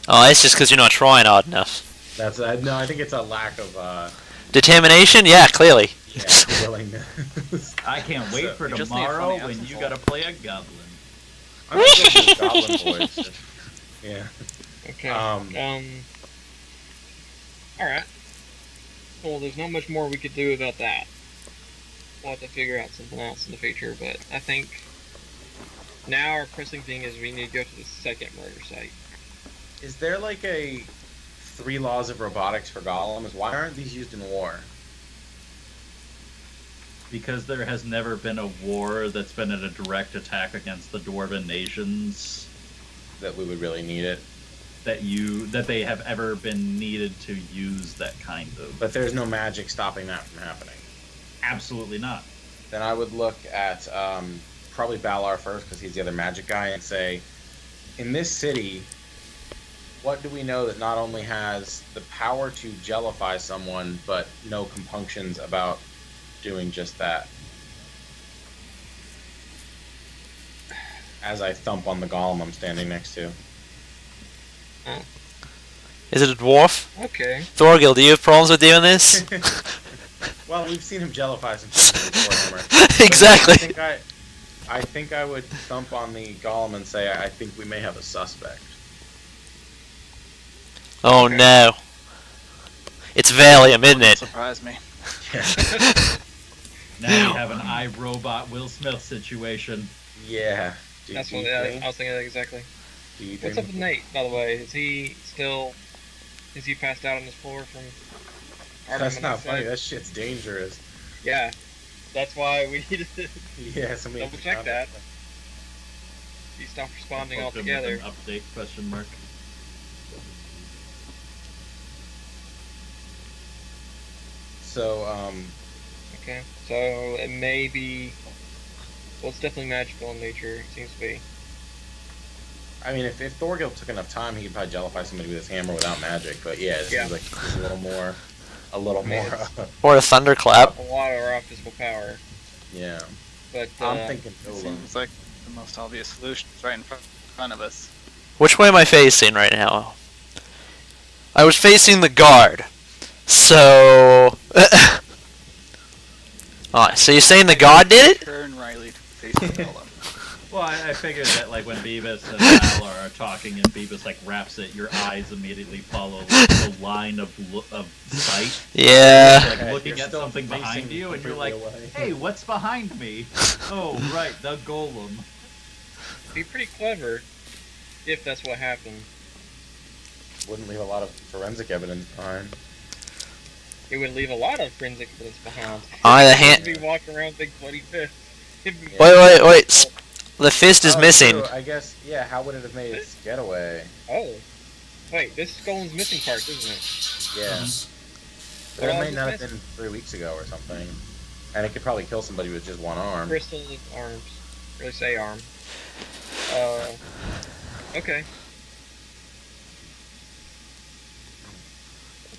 Oh, it's just because you're not trying hard enough. That's no. I think it's a lack of Determination? Yeah, clearly. willingness. I can't wait for You just need a tomorrow funny when accent you for gotta play a goblin. I'm gonna go do goblin voice. Yeah. Okay. Um, Alright. Well, there's not much more we could do about that. We'll have to figure out something else in the future, but I think now our pressing thing is we need to go to the second murder site. Is there like a 3 laws of robotics for golems? Why aren't these used in war? Because there has never been a war that's been a direct attack against the Dwarven nations That we would really need it. that they have ever been needed to use that kind of. But there's no magic stopping that from happening. Absolutely not. Then I would look at probably Valar first, because he's the other magic guy, and say, in this city, what do we know that not only has the power to jellify someone, but no compunctions about doing just that? As I thump on the golem I'm standing next to. Is it a dwarf? Okay. Thorgil, do you have problems with doing this? Well, we've seen him jellify some people before, Hammer. Exactly. I think I would thump on the golem and say, I think we may have a suspect. Oh Okay. no. It's Valium, isn't it? Surprise me. Now we have an iRobot Will Smith situation. Yeah. That's what you I think? was thinking that exactly. Do you What's think- up with Nate, by the way? Is he passed out on his floor from That's not funny. monoxide? That shit's dangerous. Yeah. That's why we need to Yeah, somebody double check that. He stopped responding Welcome with altogether. an update question mark. So, Okay. So it may be. Well, it's definitely magical in nature. It seems to be. I mean, if Thorgil took enough time, he could probably jellify somebody with his hammer without magic. But yeah, it Yeah. seems like it's a little more. a little I mean, more. Or a thunderclap. a lot of our physical power. Yeah. But I'm thinking It golem. seems like the most obvious solution is right in front of us. Which way am I facing right now? I was facing the guard. So... Alright, so you're saying the guard did it? Turn Riley to face the golem. Well, I figured that like when Beavis and Val are talking and Beavis like wraps it, your eyes immediately follow like, the line of sight. Yeah. Like Okay, looking you're at still something behind facing you, and you're completely like, away. "Hey, what's behind me?" Oh, right, the golem. be pretty clever if that's what happened. Wouldn't leave a lot of forensic evidence behind. It would leave a lot of forensic evidence behind. The hand. We'd be walking around with big bloody fist. Wait. The fist is Oh, missing. true. I guess, yeah, how would it have made its getaway? Oh. Wait, this golem's missing parts, isn't it? Yeah. What But it all may is not have missing? been 3 weeks ago or something. And it could probably kill somebody with just one arm. Crystal arms. Really say arm. Okay.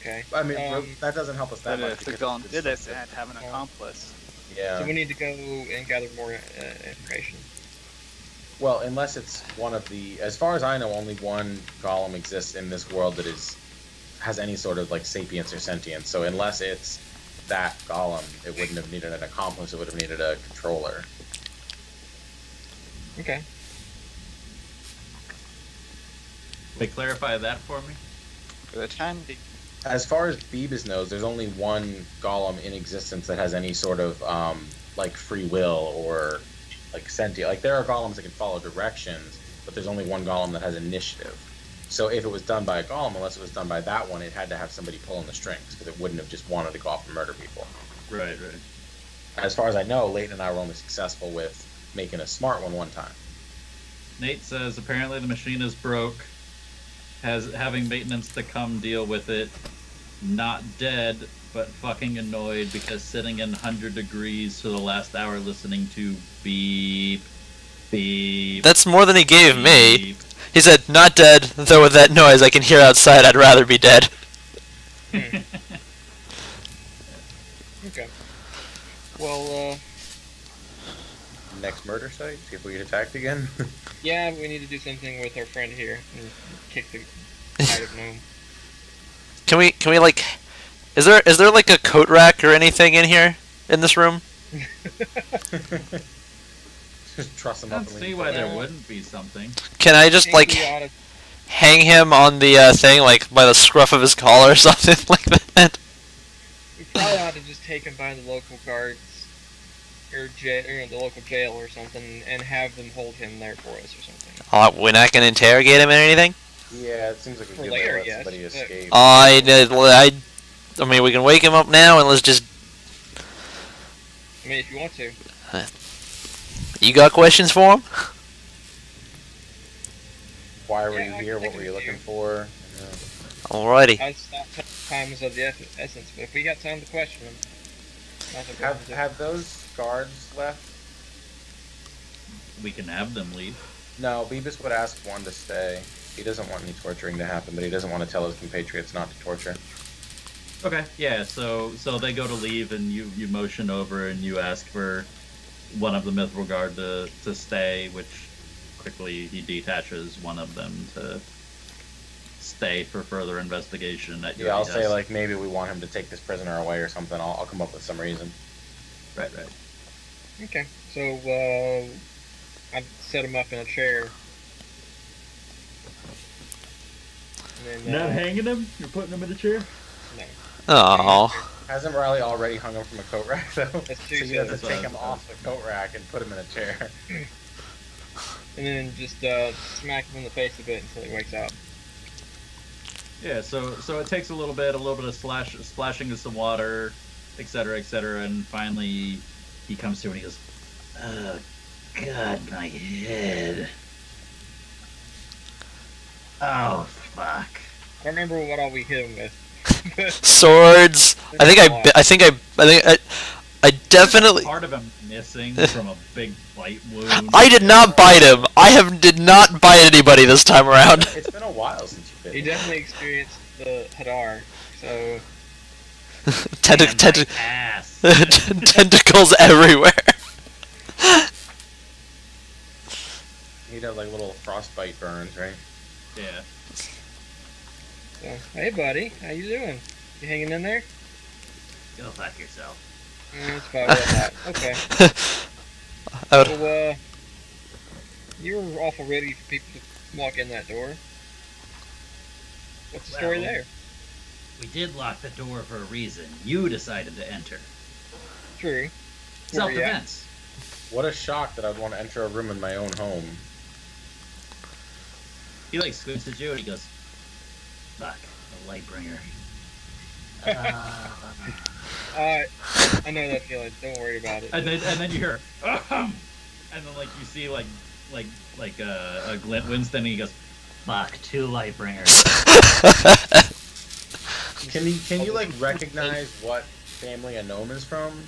Okay. I mean, Um, that doesn't help us that But much. if the because golem it's did it, just they had to have an accomplice. Yeah. So we need to go and gather more information. Well, unless it's one of the, as far as I know, only one golem exists in this world that has any sort of like sapience or sentience. So unless it's that golem, it wouldn't have needed an accomplice. It would have needed a controller. Okay. They clarify that for me. For the time being. As far as Beavis knows, there's only one golem in existence that has any sort of like free will or like sentient. Like there are golems that can follow directions, but there's only one golem that has initiative. So if it was done by a golem, unless it was done by that one, it had to have somebody pulling the strings because it wouldn't have just wanted to go off and murder people. Right. As far as I know, Leighton and I were only successful with making a smart one time. Nate says apparently the machine is broke. Having maintenance to come deal with it. Not dead, but fucking annoyed because sitting in 100 degrees for the last hour listening to beep, beep. That's more than he gave me. beep. He said, not dead, though with that noise I can hear outside, I'd rather be dead. Okay. Well, Next murder site? See if we get attacked again? yeah, we need to do something with our friend here and kick the side of Gnome. Can we like, is there like a coat rack or anything in here, in this room? Just truss him I up don't and see leave why him. there wouldn't be something. Can I just Think like we oughta- hang him on the thing, like by the scruff of his collar or something like that? we probably ought to just take him by the local guards or the local jail or something and have them hold him there for us or something. We're not gonna interrogate him or anything? Yeah, it seems like a For good way to later, let yes, somebody but- escape. I mean, we can wake him up now and let's just. I mean, if you want to. You got questions for him? Why were Yeah, you I here? can What were you think of looking for? Alrighty. I thought time was of the essence, but if we got time to question him, nothing Have, to do. have those guards left? We can have them leave. No, Beavis would ask one to stay. He doesn't want any torturing to happen, but he doesn't want to tell his compatriots not to torture. Okay. Yeah. So they go to leave, and you motion over, and you ask for one of the Mithril Guard to stay, which quickly he detaches one of them to stay for further investigation. At your Yeah, I'll behest. say like maybe we want him to take this prisoner away or something. I'll come up with some reason. Right. Okay, so I'd set him up in a chair. And then, hanging him. You're putting him in a chair. no. Oh. Hasn't Riley already hung him from a coat rack though? That's So too you have to That's take what I him was- off the coat rack and put him in a chair. And then just smack him in the face a bit until he wakes up. Yeah. So it takes a little bit of splashing of some water, etc., and finally he comes to and he goes, "Oh God, my head. Oh fuck." I don't remember what all we hit him with. Swords. I definitely. Part of him missing from a big bite wound. I did not bite him. Did not bite anybody this time around. It's been a while since you've been. He definitely experienced the Hadar, so Ass. Tentacles everywhere. He'd have like little frostbite burns, right? Yeah. So, hey, buddy, how you doing? You hanging in there? Go fuck yourself. It's about real hot. Okay. I would- Well, you were awful ready for people to walk in that door. What's the story Well, there? We did lock the door for a reason. You decided to enter. True. Self-defense. What a shock that I'd want to enter a room in my own home. He like squints at you and he goes, "Fuck, the Lightbringer." I know that feeling. Don't worry about it. And then you hear, "Ahem!" And then like you see like Glint Winston and he goes, "Fuck, 2 Lightbringers." Can you like recognize what family a gnome is from?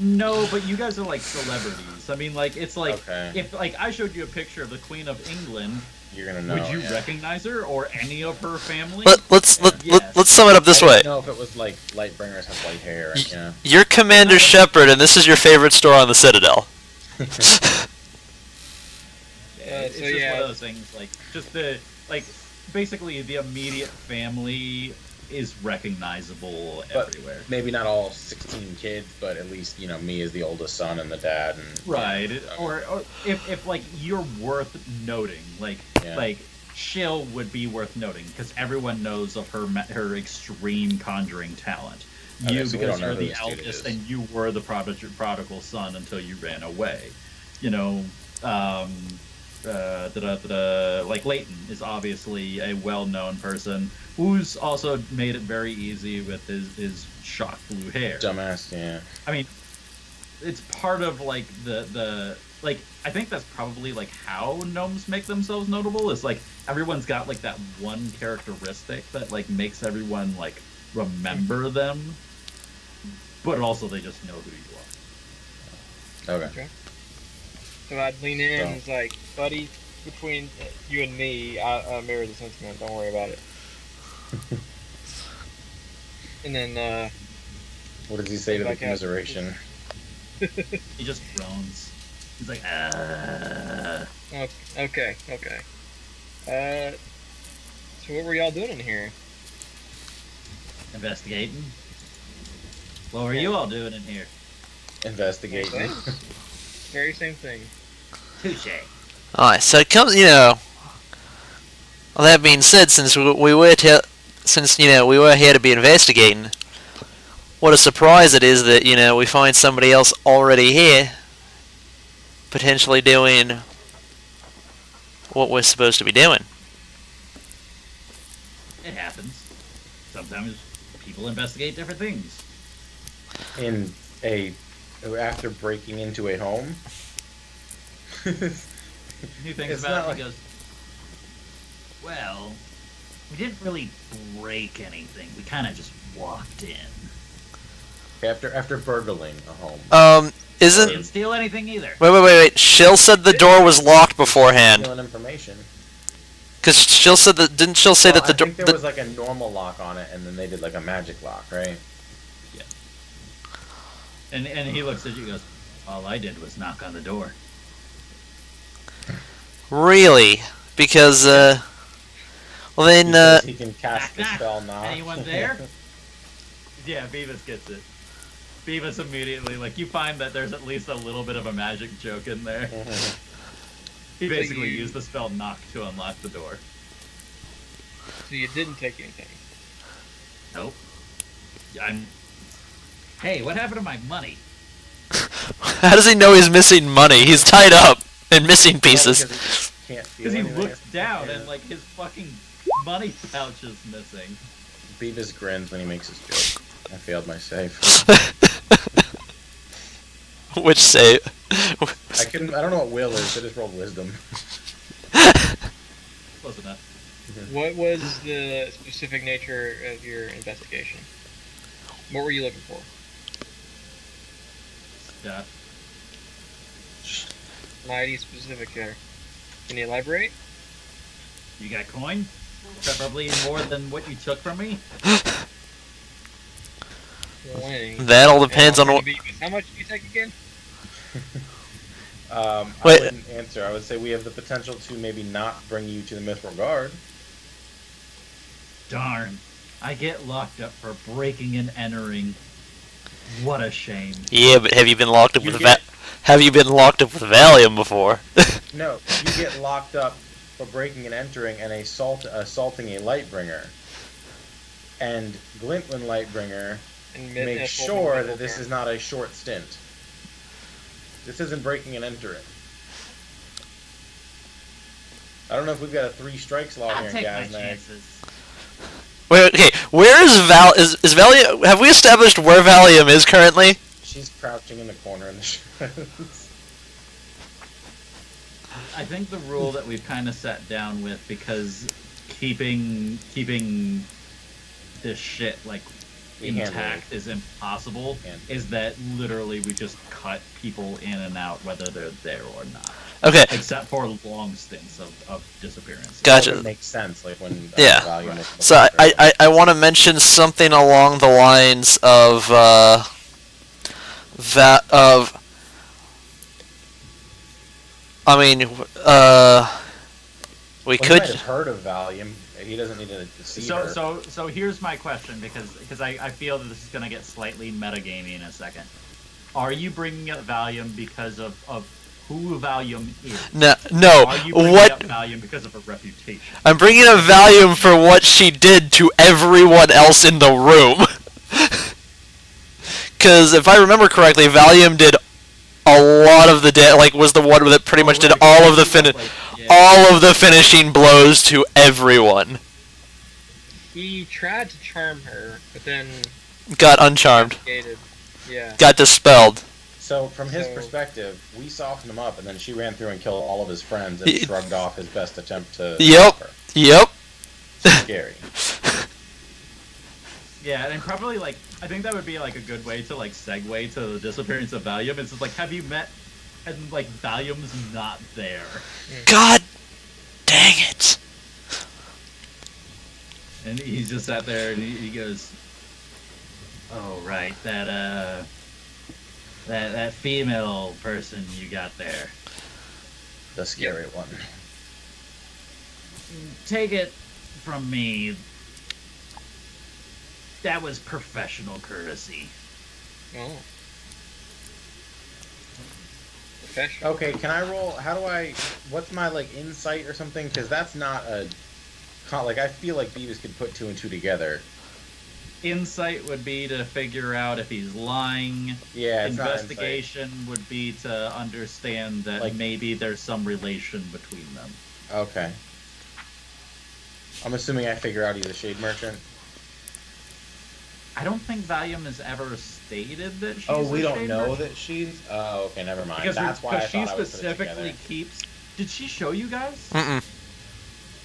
No, but you guys are like celebrities. I mean, like it's like Okay. if like I showed you a picture of the Queen of England, You're gonna know. would you yeah. recognize her or any of her family? let's Yes. sum it up this I way. didn't know if it was like Lightbringers have white hair. Yeah. You're Commander Shepard, and this is your favorite store on the Citadel. It's so just yeah. one of those things, like just the like basically the immediate family is recognizable But everywhere. maybe not all 16 kids, but at least me as the oldest son and the dad and Right, or if like you're worth noting, like Yeah. like Shill would be worth noting because everyone knows of her extreme conjuring talent. Okay, You so we because don't know you're who the this dude eldest is. and you were the prodigal son until you ran away. You know, like Leighton is obviously a well-known person who's also made it very easy with his shock blue hair. dumbass. Yeah. I mean, it's part of like the like I think that's probably like how gnomes make themselves notable is like everyone's got like that one characteristic that like makes everyone like remember them, but also they just know who you are. Okay. So I'd lean in So- and it's like, buddy, between you and me, I mirror the sentiment. Don't worry about it. And then, What does he say to the Like, commiseration? He just groans. He's like, ah. okay. So what were y'all doing in here? Investigating. What were you all doing in here? Investigating. Very same thing. Touche. Alright, so it comes, well, that being said, since we were we were here to be investigating, what a surprise it is that, we find somebody else already here, potentially doing what we're supposed to be doing. It happens. Sometimes people investigate different things. After breaking into a home. He thinks It's about not it and like- he goes, well, we didn't really break anything. We kind of just walked in. After burgling a home. We Isn't... didn't steal anything either. Wait. Shill said the door was locked beforehand. Stealing information. Because Shill said that... Didn't Shill say that the I door... think there was like a normal lock on it, and then they did like a magic lock, right? And he looks at you and goes, all I did was knock on the door. Really? Because, well then, Because he can cast the Knock, knock. spell knock. Anyone there? Yeah, Beavis gets it. Beavis immediately, like, you find that there's at least a little bit of a magic joke in there. He basically used the spell knock to unlock the door. So you didn't take anything. Nope. Hey, what happened to my money? how does he know he's missing money? He's tied up and missing pieces. Because he looks down and, like, his fucking money pouch is missing. Beavis grins when he makes his joke. I failed my save. Which save? I don't know what will is. I just rolled wisdom. Close enough. What was the specific nature of your investigation? What were you looking for? Yeah. Mighty specific there. Can you elaborate? You got coin? Preferably more than what you took from me? 20. That all depends on what. How much do you take again? I Wait. wouldn't answer. I would say we have the potential to maybe not bring you to the Mithril Guard. Darn. I get locked up for breaking and entering. What a shame. Yeah, but have you been locked up You with get- Have you been locked up with Valium before? No, you get locked up for breaking and entering and assaulting a Lightbringer. And Glintwin Lightbringer makes sure that this is not a short stint. This isn't breaking and entering. I don't know if we've got a 3 strikes law I'll here in take my Gaznag. chances. Wait, okay, where is is Valium? Have we established where Valium is currently? She's crouching in the corner in the shadows. I think the rule that we've kind of sat down with, because keeping this shit like We can't intact is impossible, is that literally we just cut people in and out whether they're there or not, Okay, except for long stints of disappearance. gotcha. It makes sense, like when Yeah. Valium is So I want to mention something along the lines of that of. I mean, we Well, he could. might have heard of Valium. He doesn't need to see her. So here's my question, because I feel that this is going to get slightly metagamey in a second. Are you bringing up Valium because of who Valium is? No. Are you bringing What up Valium because of a reputation? I'm bringing up Valium for what she did to everyone else in the room. Because if I remember correctly, Valium did a lot of the was the one that pretty much did all of the finishing blows to everyone. He tried to charm her, but then Got uncharmed. gated. Yeah. Got dispelled. So, from his So- perspective, we softened him up, and then she ran through and killed all of his friends and Y- shrugged off his best attempt to Yep. stop her. Yep. Scary. Yeah, and probably I think that would be a good way to segue to the disappearance of Valium. It's just have you met, and Valium's not there. God dang it. And he just sat there and he goes, "Oh right, that female person you got there. The scary one. Take it from me, that was professional courtesy." Oh. Professional. Okay, can I roll? What's my insight or something? Because that's not a. I feel like Beavis could put 2 and 2 together. Insight would be to figure out if he's lying. Yeah, it's not Investigation would be to understand that maybe there's some relation between them. Okay. I'm assuming I figure out he's a shade merchant. I don't think Valium has ever stated that she's We a don't shade know merchant. that she's. Oh, okay, never mind. Because That's why I she thought I would put it specifically together. keeps. Did she show you guys? Mm-mm.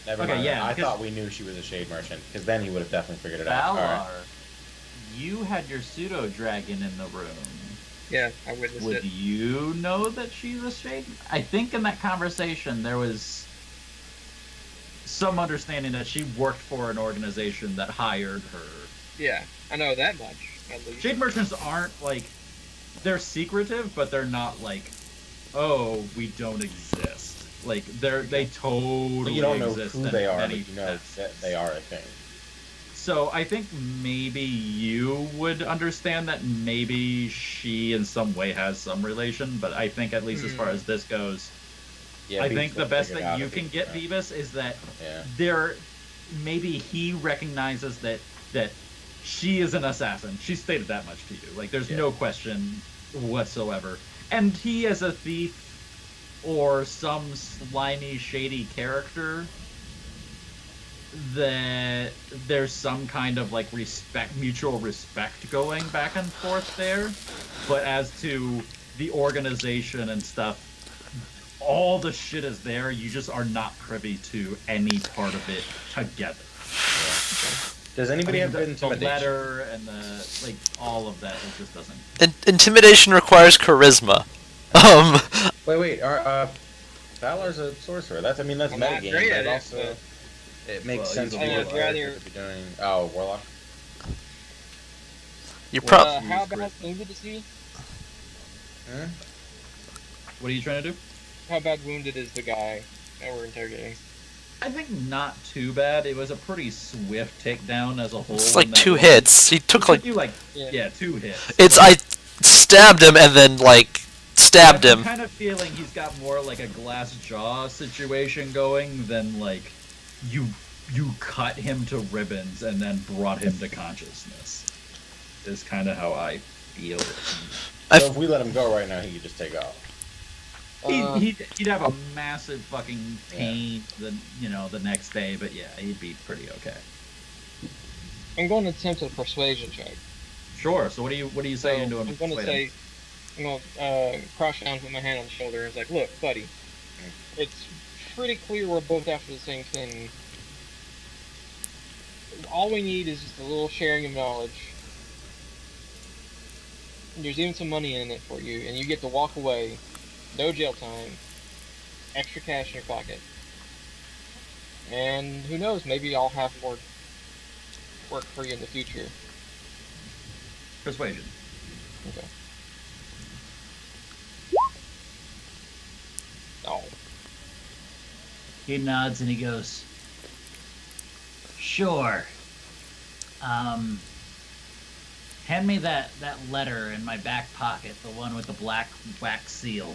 Never Okay, mind. yeah, I because- thought we knew she was a shade merchant, because then he would have definitely figured it out. All Valar, right. you had your pseudo dragon in the room. Yeah, I witnessed Would it. you know that she's a shade? I think in that conversation there was some understanding that she worked for an organization that hired her. Yeah, I know that much, at least. Shade merchants aren't they're secretive, but they're not oh, we don't exist. They totally But you don't know exist who in they are, many but you know facets. that they are a thing. So I think maybe you would understand that maybe she in some way has some relation, but I think at least as far as this goes, Yeah, I Beavis think the will best figure it that out you if can he- get, Beavis, is that Yeah. maybe he recognizes that she is an assassin. She stated that much to you. There's Yeah. no question whatsoever. And he as a thief or some slimy, shady character, that there's some kind of mutual respect going back and forth there. But as to the organization and stuff, all the shit is there. You just are not privy to any part of it together. Does anybody have good the intimidation? letter and the all of that? It just doesn't. Intimidation requires charisma. Wait. Valar's a sorcerer. That's I'm not metagame, great but at it, also it makes Well, sense he's for a your warlock. character to be doing. Oh, warlock. You prob- How bad wounded is he? Hmm? What are you trying to do? How bad wounded is the guy that we're interrogating? I think not too bad. It was a pretty swift takedown as a whole. It's like and that 2 was- hits. He took like. you like Yeah. 2 hits. It's I stabbed him and then like stabbed I'm him. kind of feeling he's got more like a glass jaw situation going than like you cut him to ribbons and then brought him to consciousness. Is kind of how I feel. So if we let him go right now, he could just take off. He'd have a massive fucking pain the next day, but yeah, he'd be pretty okay. I'm going to attempt a persuasion check. Sure. So what do you say you're doing? I'm going to say, I'm going to crouch down, put my hand on the shoulder, and it's like, look, buddy, it's pretty clear we're both after the same thing. All we need is just a little sharing of knowledge. There's even some money in it for you, and you get to walk away, no jail time, extra cash in your pocket. And who knows, maybe I'll have more work for you in the future. Persuasion. Okay. Oh. He nods and he goes, "Sure. Hand me that letter in my back pocket, the one with the black wax seal."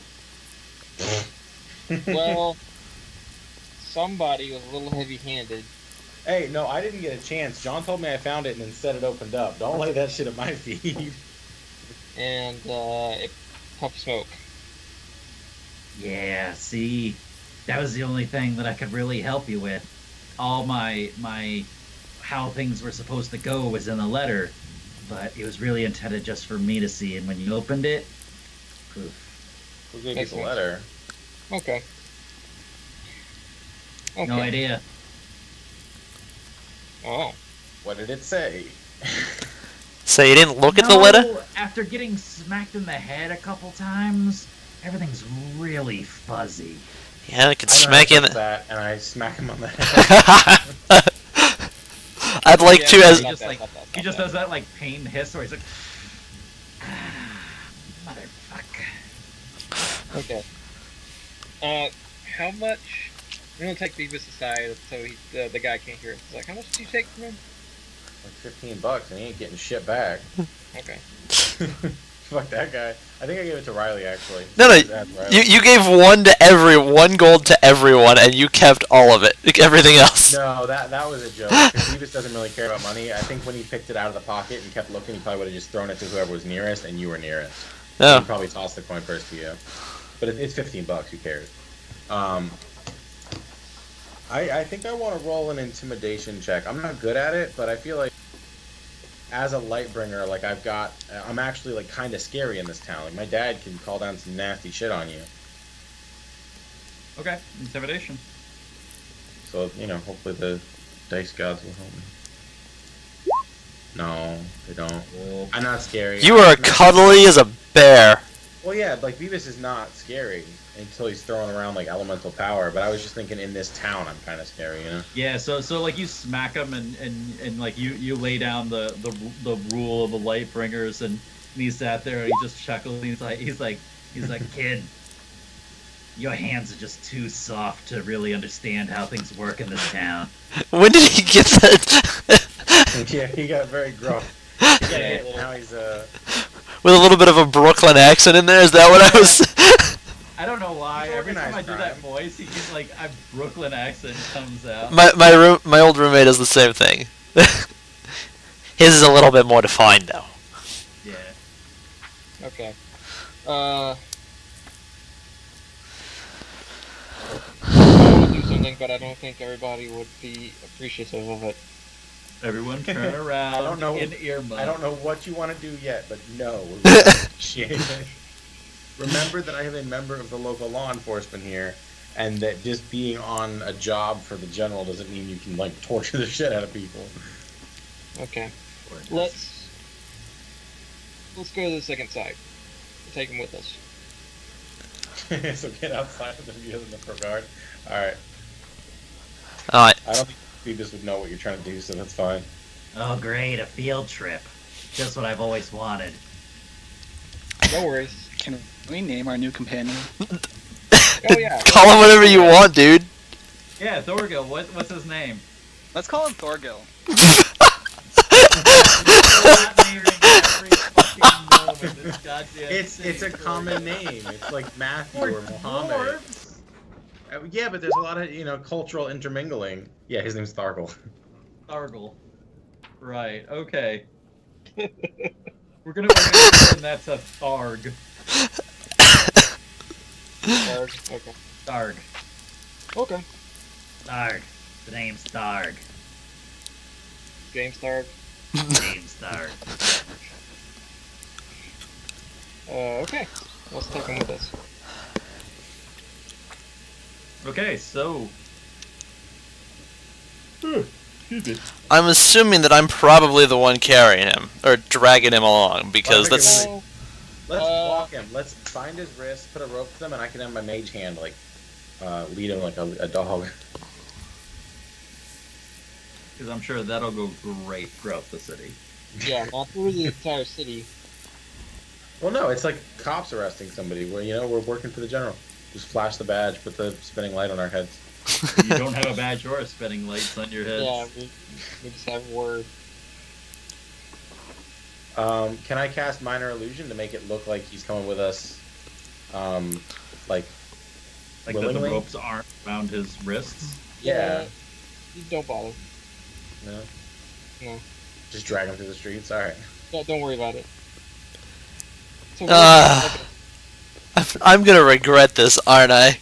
Well, somebody was a little heavy-handed. Hey, no, I didn't get a chance. John told me I found it and instead it opened up. Don't lay that shit at my feet. And it puffed smoke. Yeah, see, that was the only thing that I could really help you with. All my how things were supposed to go was in the letter, but it was really intended just for me to see. And when you opened it, poof. Who gave you the letter? Okay. No idea. Oh. What did it say? So you didn't look at the letter? No, after getting smacked in the head a couple times, everything's really fuzzy. Yeah, I could I know smack you in how to the. fix that, and I smack him on the head. I'd like to as. He just does that like pain hiss where he's like, motherfucker. Okay. How much? I'm gonna take Beavis aside so the guy can't hear it. He's like, how much did you take from him? Like $15, and he ain't getting shit back. Okay. Fuck that guy. I think I gave it to Riley actually. No, That's Riley. you gave one gold to everyone, and you kept all of it, like everything else. No, that was a joke. Because Beavis doesn't really care about money. I think when he picked it out of the pocket and kept looking, he probably would have just thrown it to whoever was nearest, and you were nearest. No. He probably tossed the coin first to you. But it's $15. Who cares? I think I want to roll an intimidation check. I'm not good at it, but I feel like as a Lightbringer, like I'm actually like kind of scary in this town. Like my dad can call down some nasty shit on you. Okay, intimidation. So hopefully the dice gods will help me. No, they don't. I'm not scary. You are cuddly as a bear. Well, yeah, like Beavis is not scary until he's throwing around like elemental power. But I was just thinking, in this town, I'm kind of scary, you know? Yeah, so like you smack him and like you lay down the rule of the Lightbringers, and he sat there and he just chuckled. And he's like kid, your hands are just too soft to really understand how things work in this town. When did he get that? Yeah, he got very gruff. Yeah, now he's With a little bit of a Brooklyn accent in there. Is that what I was? I don't know why. He's Every time I organized do that crime. voice, he's like a Brooklyn accent comes out. My old roommate does the same thing. His is a little bit more defined though. Yeah. Okay. I want to do something, but I don't think everybody would be appreciative of it. Everyone turn around. I don't know. In earmuffs. I don't know what you want to do yet, but no. We appreciate it. Remember that I have a member of the local law enforcement here, and that just being on a job for the general doesn't mean you can like torture the shit out of people. Okay. Let's go to the second side. Take him with us. So get outside of the view in the regard. Alright. Alright. I don't think Phoebus would know what you're trying to do, so that's fine. Oh, great, a field trip. Just what I've always wanted. No worries. Can we name our new companion? Oh yeah. Call him whatever you want, dude. Yeah, Thorgil. What's his name? Let's call him Thorgil. It's a common name. It's like Matthew or Muhammad. Yeah, but there's a lot of cultural intermingling. Yeah, his name's Thargl. Thargl. Right. Okay. We're gonna and that's a Tharg. Tharg. Okay. Tharg. Okay. Tharg. The name's Tharg. James Tharg. James Tharg. Okay. Let's take him with us. Okay, so. I'm assuming that I'm probably the one carrying him or dragging him along because that's. Let's walk him. Let's find his wrist, put a rope to them, and I can have my mage hand like lead him like a dog. Because I'm sure that'll go great throughout the city. Yeah, not through the entire city. Well, no, it's like cops arresting somebody. Where we're working for the general. Just flash the badge, put the spinning light on our heads. You don't have a badge or a spinning lights on your heads. Yeah, we just have word. Can I cast minor illusion to make it look like he's coming with us? Like that the ropes aren't around his wrists. Yeah. Don't bother. No. No. Just drag him through the streets. All right. No, don't worry about it. So I'm gonna regret this, aren't I?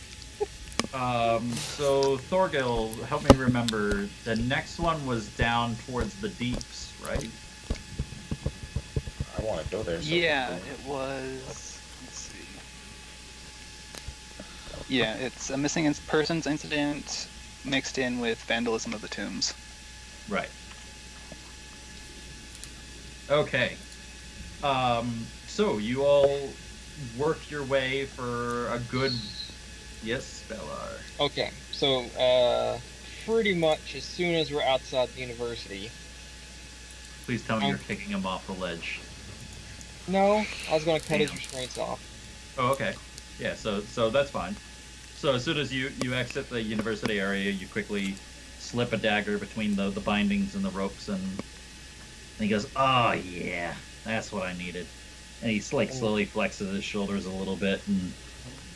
So Thorgil, help me remember. The next one was down towards the deeps, right? I want to go there. Yeah, it was. Let's see. Yeah, it's a missing persons incident mixed in with vandalism of the tombs. Right. Okay. So you all work your way for a good. Yes, Bellar. Okay, so pretty much as soon as we're outside the university. Please tell me you're kicking him off the ledge. No, I was going to cut his restraints off. Oh, okay. Yeah, so that's fine. So as soon as you exit the university area, you quickly slip a dagger between the bindings and the ropes, and he goes, "Oh yeah, that's what I needed." And he like slowly flexes his shoulders a little bit, and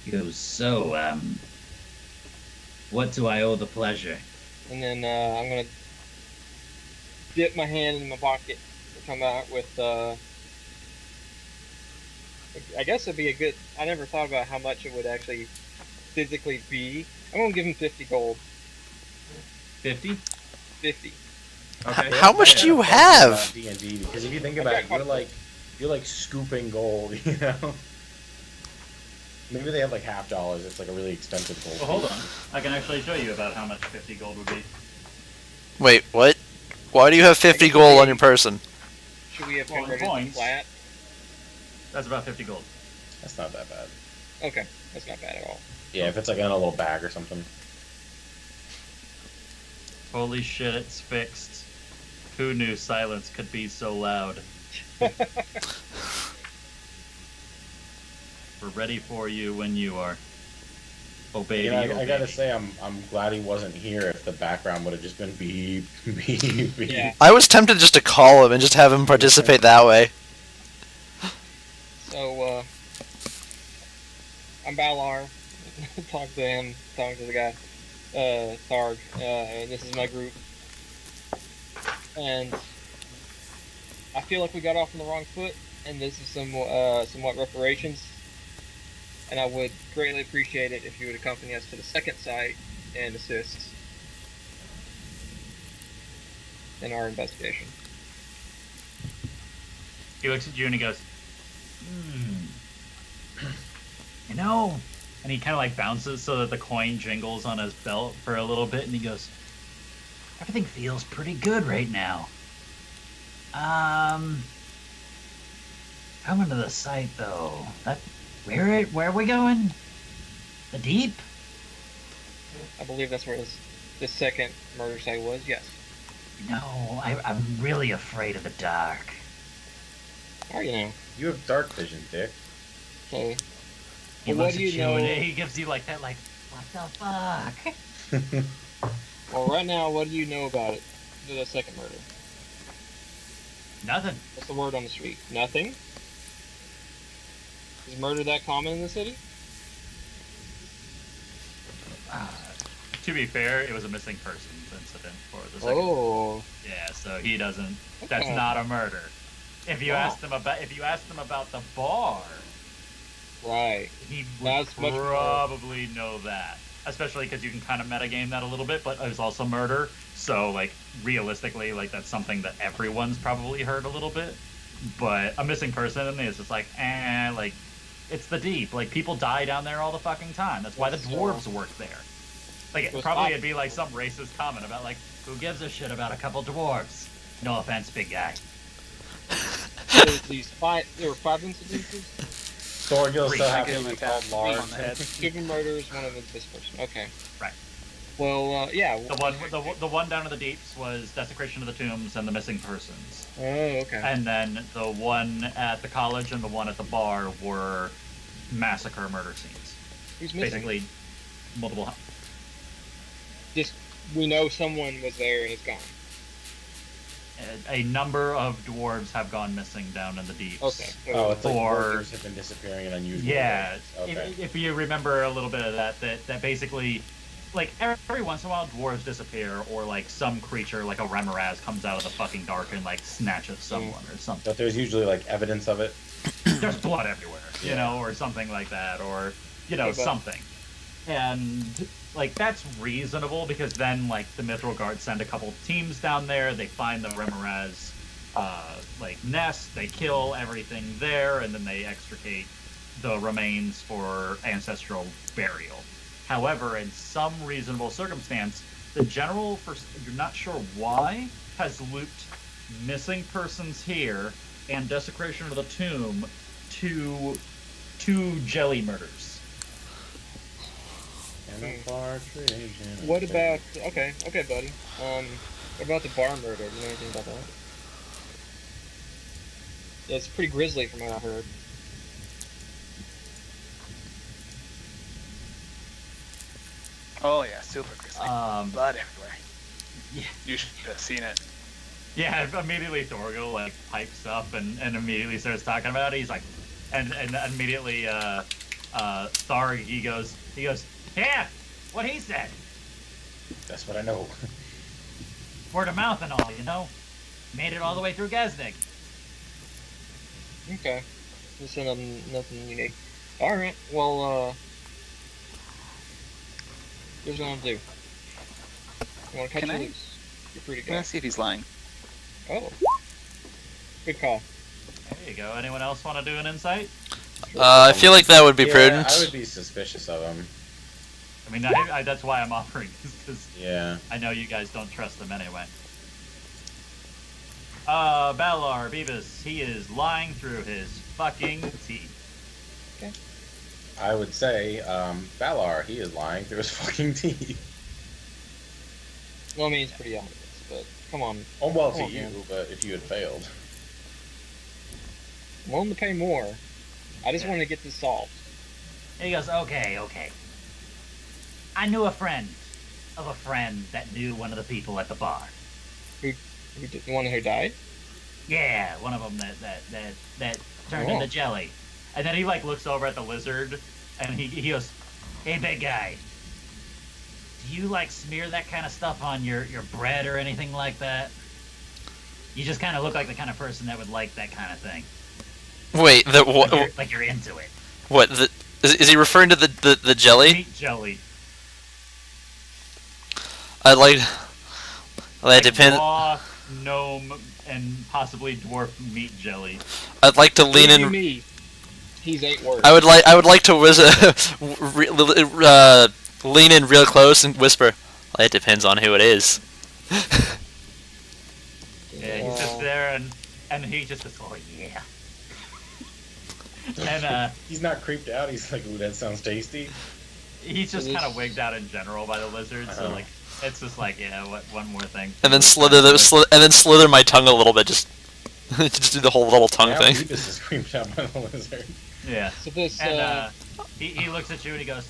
he goes, "So, what do I owe the pleasure?" And then I'm gonna dip my hand in my pocket and come out with. I guess it'd be a good. I never thought about how much it would actually physically be. I'm gonna give him 50 gold. 50? 50. Okay. How much do you have? D&D, because if you think about it, you're like scooping gold, you know. Maybe they have like $50. It's like a really expensive gold. Well, hold on. I can actually show you about how much 50 gold would be. Wait, what? Why do you have 50 gold on your person? Should we have Well, converted it to points. flat? That's about 50 gold. That's not that bad. Okay, that's not bad at all. Yeah, if it's like in a little bag or something. Holy shit, it's fixed. Who knew silence could be so loud? We're ready for you when you are. Oh baby, You know, oh, I gotta baby. say, I'm glad he wasn't here. If the background would have just been beep, beep, beep. Yeah. I was tempted just to call him and just have him participate that way. So, I'm Balar. Talk to him, talking to the guy. Tharg. This is my group. And I feel like we got off on the wrong foot, and this is somewhat reparations. And I would greatly appreciate it if you would accompany us to the second site and assist in our investigation. He looks at you and he goes, you know, and he kind of like bounces so that the coin jingles on his belt for a little bit, and he goes, everything feels pretty good right now. Coming to the site though. Where are we going? The deep? I believe that's where the second murder site was, yes. No, I'm really afraid of the dark. How do you know? You have dark vision, Dick. Okay. He Well, what looks do at you you know? and he gives you like that, like, what the fuck? Well, right now, what do you know about it? The second murder. Nothing. What's the word on the street? Nothing? Is murder that common in the city? To be fair, it was a missing persons incident for the second. Oh. Yeah, so he doesn't. That's Okay. not a murder. If you Wow. asked him about the bar, Right. he That's would much more- probably know that. Especially because you can kind of metagame that a little bit, but it was also murder. So, like, realistically, like, that's something that everyone's probably heard a little bit. But a missing person is just like, like, it's the deep. Like, people die down there all the fucking time. That's why the dwarves work there. Like, It was probably awesome. it'd be like some racist comment about, like, who gives a shit about a couple dwarves? No offense, big guy. There were 5 incidences? Thorgil's so I happy give to him be a called tap Lars. on the head. 2 murders, one of them this person. Okay. Right. Well, yeah. The one down in the deeps was Desecration of the Tombs and the Missing Persons. Oh, okay. And then the one at the college and the one at the bar were massacre murder scenes. Who's missing? Basically, multiple. Just, we know someone was there and is gone. A number of dwarves have gone missing down in the deeps. Okay. Oh, it's like Or- workers have been disappearing in unusual Yeah, ways. Okay. if you remember a little bit of that basically, like, every once in a while dwarves disappear, or like some creature like a remoraz comes out of the fucking dark and like snatches someone or something. But there's usually like evidence of it. There's blood everywhere, you Yeah. know, or something like that, or, you know, Yeah, but- something. And, like, that's reasonable, because then, like, the Mithril Guard send a couple teams down there, they find the Remoraz, like, nest, they kill everything there, and then they extricate the remains for ancestral burial. However, in some reasonable circumstance, the general, you're not sure why, has looped missing persons here and Desecration of the Tomb to 2 jelly murders. And a partridge in a What pear. about... Okay, buddy. What about the bar murder? Do you know anything about that? Yeah, it's pretty grisly from what I heard. Oh yeah, super grisly. Blood everywhere. Yeah. You should have seen it. Yeah, immediately Thorgil like pipes up and immediately starts talking about it. He's like, and immediately Tharg he goes, yeah, what he said, That's what I know. word of mouth and all, you know, made it all the way through Gaznig. Okay. This is nothing unique. Alright, well, here's what I'm gonna do. You wanna cut Can you I- loose? You're free to I'm go. gonna see if he's lying. Oh. Good call. There you go. Anyone else want to do an insight? I feel like that would be Yeah, prudent. I would be suspicious of him. I mean, I that's why I'm offering, because Yeah. I know you guys don't trust them anyway. Balar, Beavis, he is lying through his fucking teeth. I would say, Valar, he is lying through his fucking teeth. Well, I mean, it's pretty obvious, but come on. Oh, well, Come to on, you, man. but if you had failed. I'm willing to pay more. I just Yeah. want to get this solved. He goes, okay. I knew a friend of a friend that knew one of the people at the bar. The one who died? Yeah, one of them that turned Oh. into jelly. And then he like looks over at the lizard, and he goes, hey, big guy, do you like smear that kind of stuff on your bread or anything like that? You just kind of look like the kind of person that would like that kind of thing. Wait, Like you're into it. what? Is he referring to the jelly? Meat jelly. I'd like. Well, that Like depends. raw gnome and possibly dwarf meat jelly. I'd like to lean What do you in. mean? He's 8 words. I would like to lean in real close and whisper. Well, it depends on who it is. Yeah, he sits there and he just goes, oh yeah. And He's not creeped out, he's like, ooh, that sounds tasty. he's just It kind of is- wigged out in general by the lizard, so Uh-huh. like it's just like, yeah, one more thing. And then slither my tongue a little bit. Just. Just do the whole double tongue Now thing. Beavis is creeped out by the lizard. Yeah. So this, And he looks at you and he goes,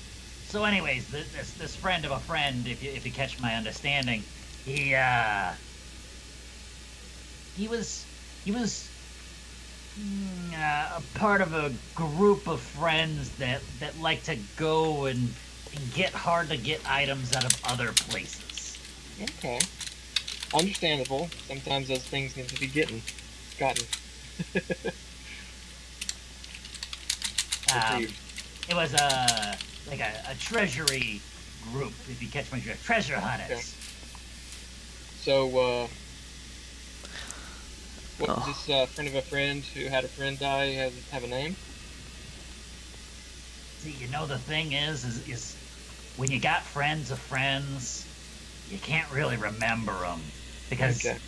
"So, anyways, this friend of a friend, if you catch my understanding, he was a part of a group of friends that like to go and get hard to get items out of other places." okay. Understandable. Sometimes those things need to be gotten. It was like a treasury group, if you catch my drift. Treasure hunters. Okay. So, what Oh. does this friend of a friend who had a friend die have a name? See, you know, the thing is when you got friends of friends, you can't really remember them because Okay.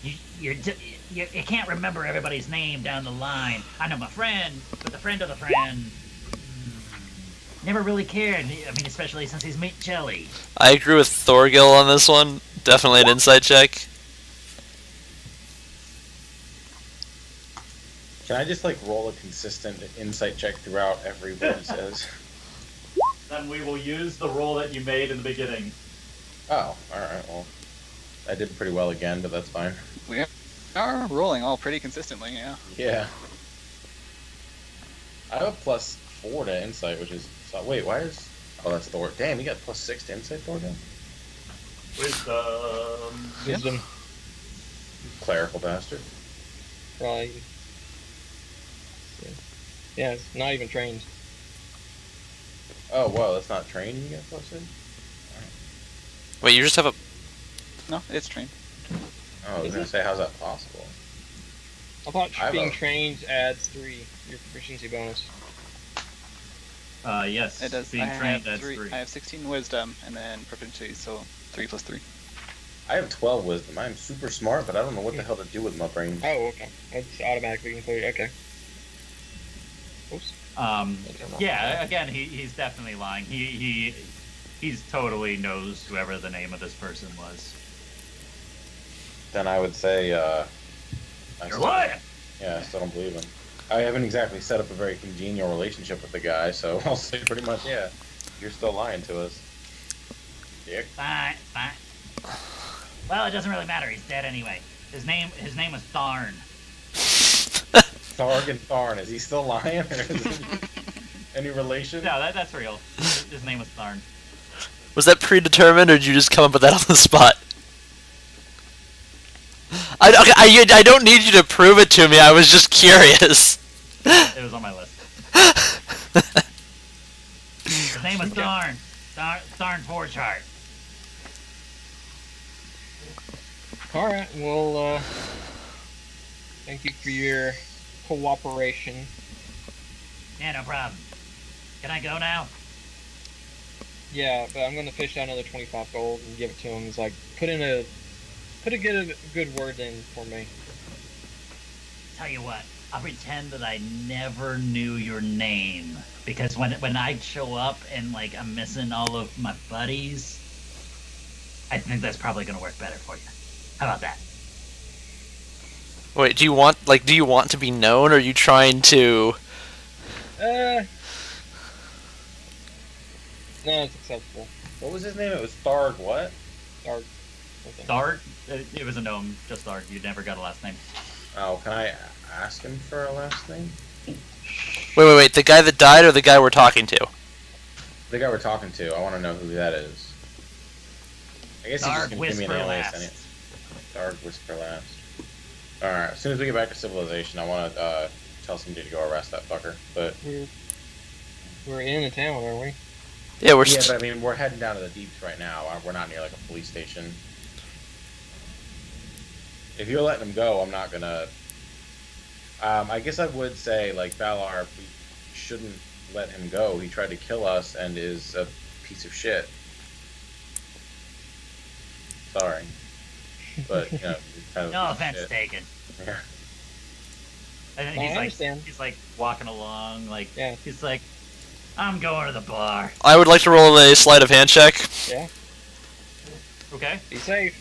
you can't remember everybody's name down the line. I know my friend, but the friend of the friend never really cared. I mean, especially since he's meat jelly. I agree with Thorgil on this one. Definitely an insight check. Can I just like roll a consistent insight check throughout every word he says? Then we will use the roll that you made in the beginning. Oh, alright, well. I did pretty well again, but that's fine. We are rolling all pretty consistently, yeah. Yeah. I have a +4 to insight, which is... So, wait, why is... Oh, that's Thor. Damn, you got +6 to insight, Thor, then? Wisdom. Clerical bastard. Probably. Yeah, it's not even trained. Oh, wow, that's not trained, you get +6? Wait, you just have a... No, it's trained. Oh, I was Is gonna it? say, how's that possible? I thought I have being a- trained adds 3, your proficiency bonus. Yes. It does. Being I trained, have that's 3. 3. I have 16 wisdom and then proficiency, so 3 plus 3. I have 12 wisdom. I'm super smart, but I don't know what the hell to do with my brain. Oh, okay. It's automatically included. Okay. Oops. Yeah, again, he's definitely lying. He's totally knows whoever the name of this person was. Then I would say, I You're still- lying! Yeah, I still don't believe him. I haven't exactly set up a very congenial relationship with the guy, so I'll say pretty much, yeah, you're still lying to us. Dick. Fine. Well, it doesn't really matter. He's dead anyway. His name was Tharn. Tharg and Tharn, is he still lying? Or is it any relation? No, that's real. His name was Tharn. Was that predetermined, or did you just come up with that on the spot? I don't need you to prove it to me, I was just curious. It was on my list. His name was Tharn. Tharn Forgeheart. Alright, well, thank you for your cooperation. Yeah, no problem. Can I go now? Yeah, but I'm gonna fish out another 25 gold and give it to him. It's like, put a good word in for me. Tell you what, I'll pretend that I never knew your name. Because when I show up and, like, I'm missing all of my buddies, I think that's probably gonna work better for you. How about that? Wait, do you want to be known, or are you trying to... No, it's acceptable. What was his name? It was Tharg what? Dark. Okay. Tharg? It was a gnome, just Tharg. You never got a last name. Oh, can I ask him for a last name? Wait, the guy that died, or the guy we're talking to? The guy we're talking to, I want to know who that is. I guess he's Tharg just going to give me an Whisper alias. Last. Dark Whisper Last. Alright, as soon as we get back to civilization, I want to tell somebody to go arrest that fucker. But We're in the town, aren't we? Yeah, we're... yeah, but I mean, we're heading down to the deeps right now. We're not near like a police station. If you're letting him go, I'm not gonna. I guess I would say, like, Valar, we shouldn't let him go. He tried to kill us and is a piece of shit. Sorry, but you know, he's kind of No a piece of offense shit. taken. Yeah. And then I he's understand. like walking along, like Yeah. he's like, I'm going to the bar. I would like to roll a sleight of hand check. Yeah. Okay. Be safe.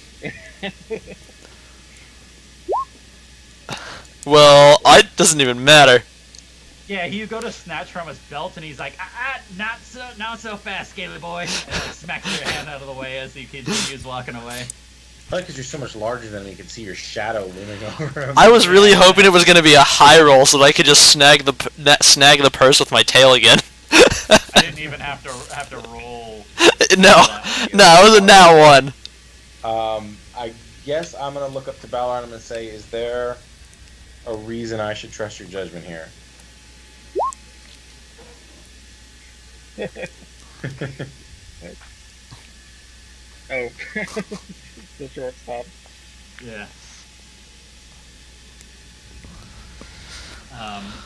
Well, it doesn't even matter. Yeah, you go to snatch from his belt, and he's like, not so fast, scaly boy. And like, smacks your hand out of the way as he continues walking away. Probably because you're so much larger than him, you can see your shadow looming over him. I was really hoping it was going to be a high roll so that I could just snag the purse with my tail again. I didn't even have to roll. No, it was a now one. I guess I'm gonna look up to Balor and say, is there a reason I should trust your judgment here? Oh. The shortstop. Yeah.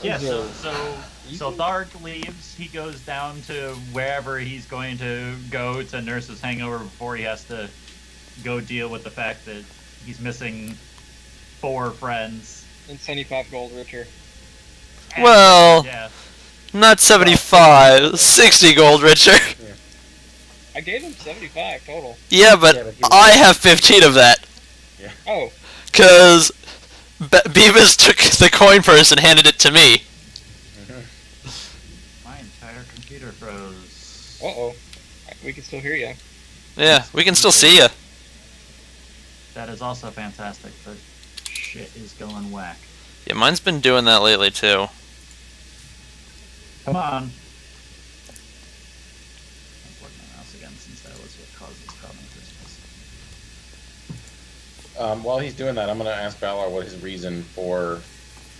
Yeah, so Thark leaves. He goes down to wherever he's going to go to nurse his hangover before he has to go deal with the fact that he's missing 4 friends. And 75 gold richer. Well, yeah. not 75, 60 gold richer. Yeah. I gave him 75 total. Yeah, but I have 15 of that. Yeah. Oh. Because Beavis took the coin purse and handed it to me. My entire computer froze. Uh-oh. We can still hear you. Yeah, we can still see you. That is also fantastic, but shit is going whack. Yeah, mine's been doing that lately too. Come on. Unplug my mouse again since that was what caused this problem in the first place. While he's doing that, I'm gonna ask Balor what his reason for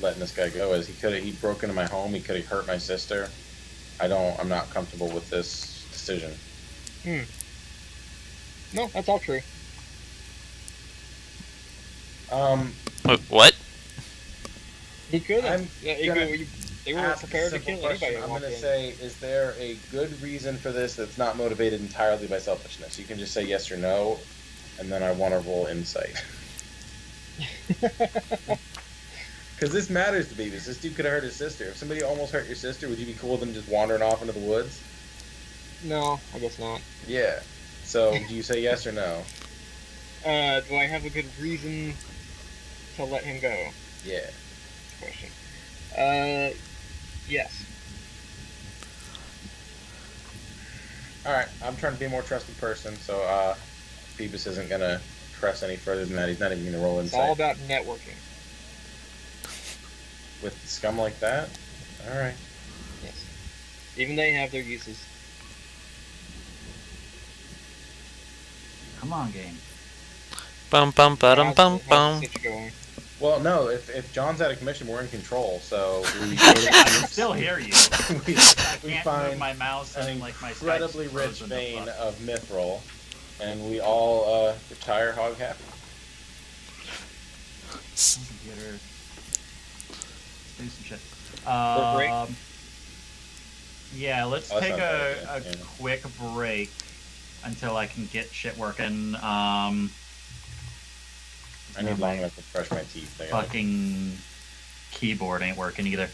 letting this guy go is. He broke into my home. He could have hurt my sister. I'm not comfortable with this decision. No, that's all true. What? He could have. They were Ask prepared to a simple kill anybody. question. I'm gonna say, is there a good reason for this that's not motivated entirely by selfishness? You can just say yes or no, and then I want to roll insight. Because this matters to Beavis. This dude could have hurt his sister. If somebody almost hurt your sister, would you be cool with them just wandering off into the woods? No, I guess not. Yeah. So, do you say yes or no? Do I have a good reason to let him go? Yeah. Question. Yes. Alright, I'm trying to be a more trusted person, so, Beavis isn't gonna press any further than that. He's not even gonna roll It's insight. all about networking. With scum like that? Alright. Yes. Even they have their uses. Come on, game. Bum bum bum bum bum. Get you going. Well, no, if John's out of commission, we're in control, so we I can still hear you. we I can't find move my mouse an and like my incredibly Skype's rich frozen the vein fuck. of mithril, and we all retire hog happy. Computer. Let's do some shit. break? Yeah, let's Oh, that take sounds a bad, yeah. quick break until I can get shit working. I need long enough to brush my teeth. I gotta- Fucking keyboard ain't working either.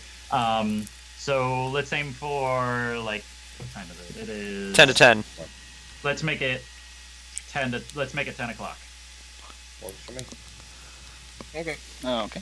So let's aim for like what time is it? It is 10 to 10. Let's make it 10 o'clock. Works for me. Okay. Oh, okay.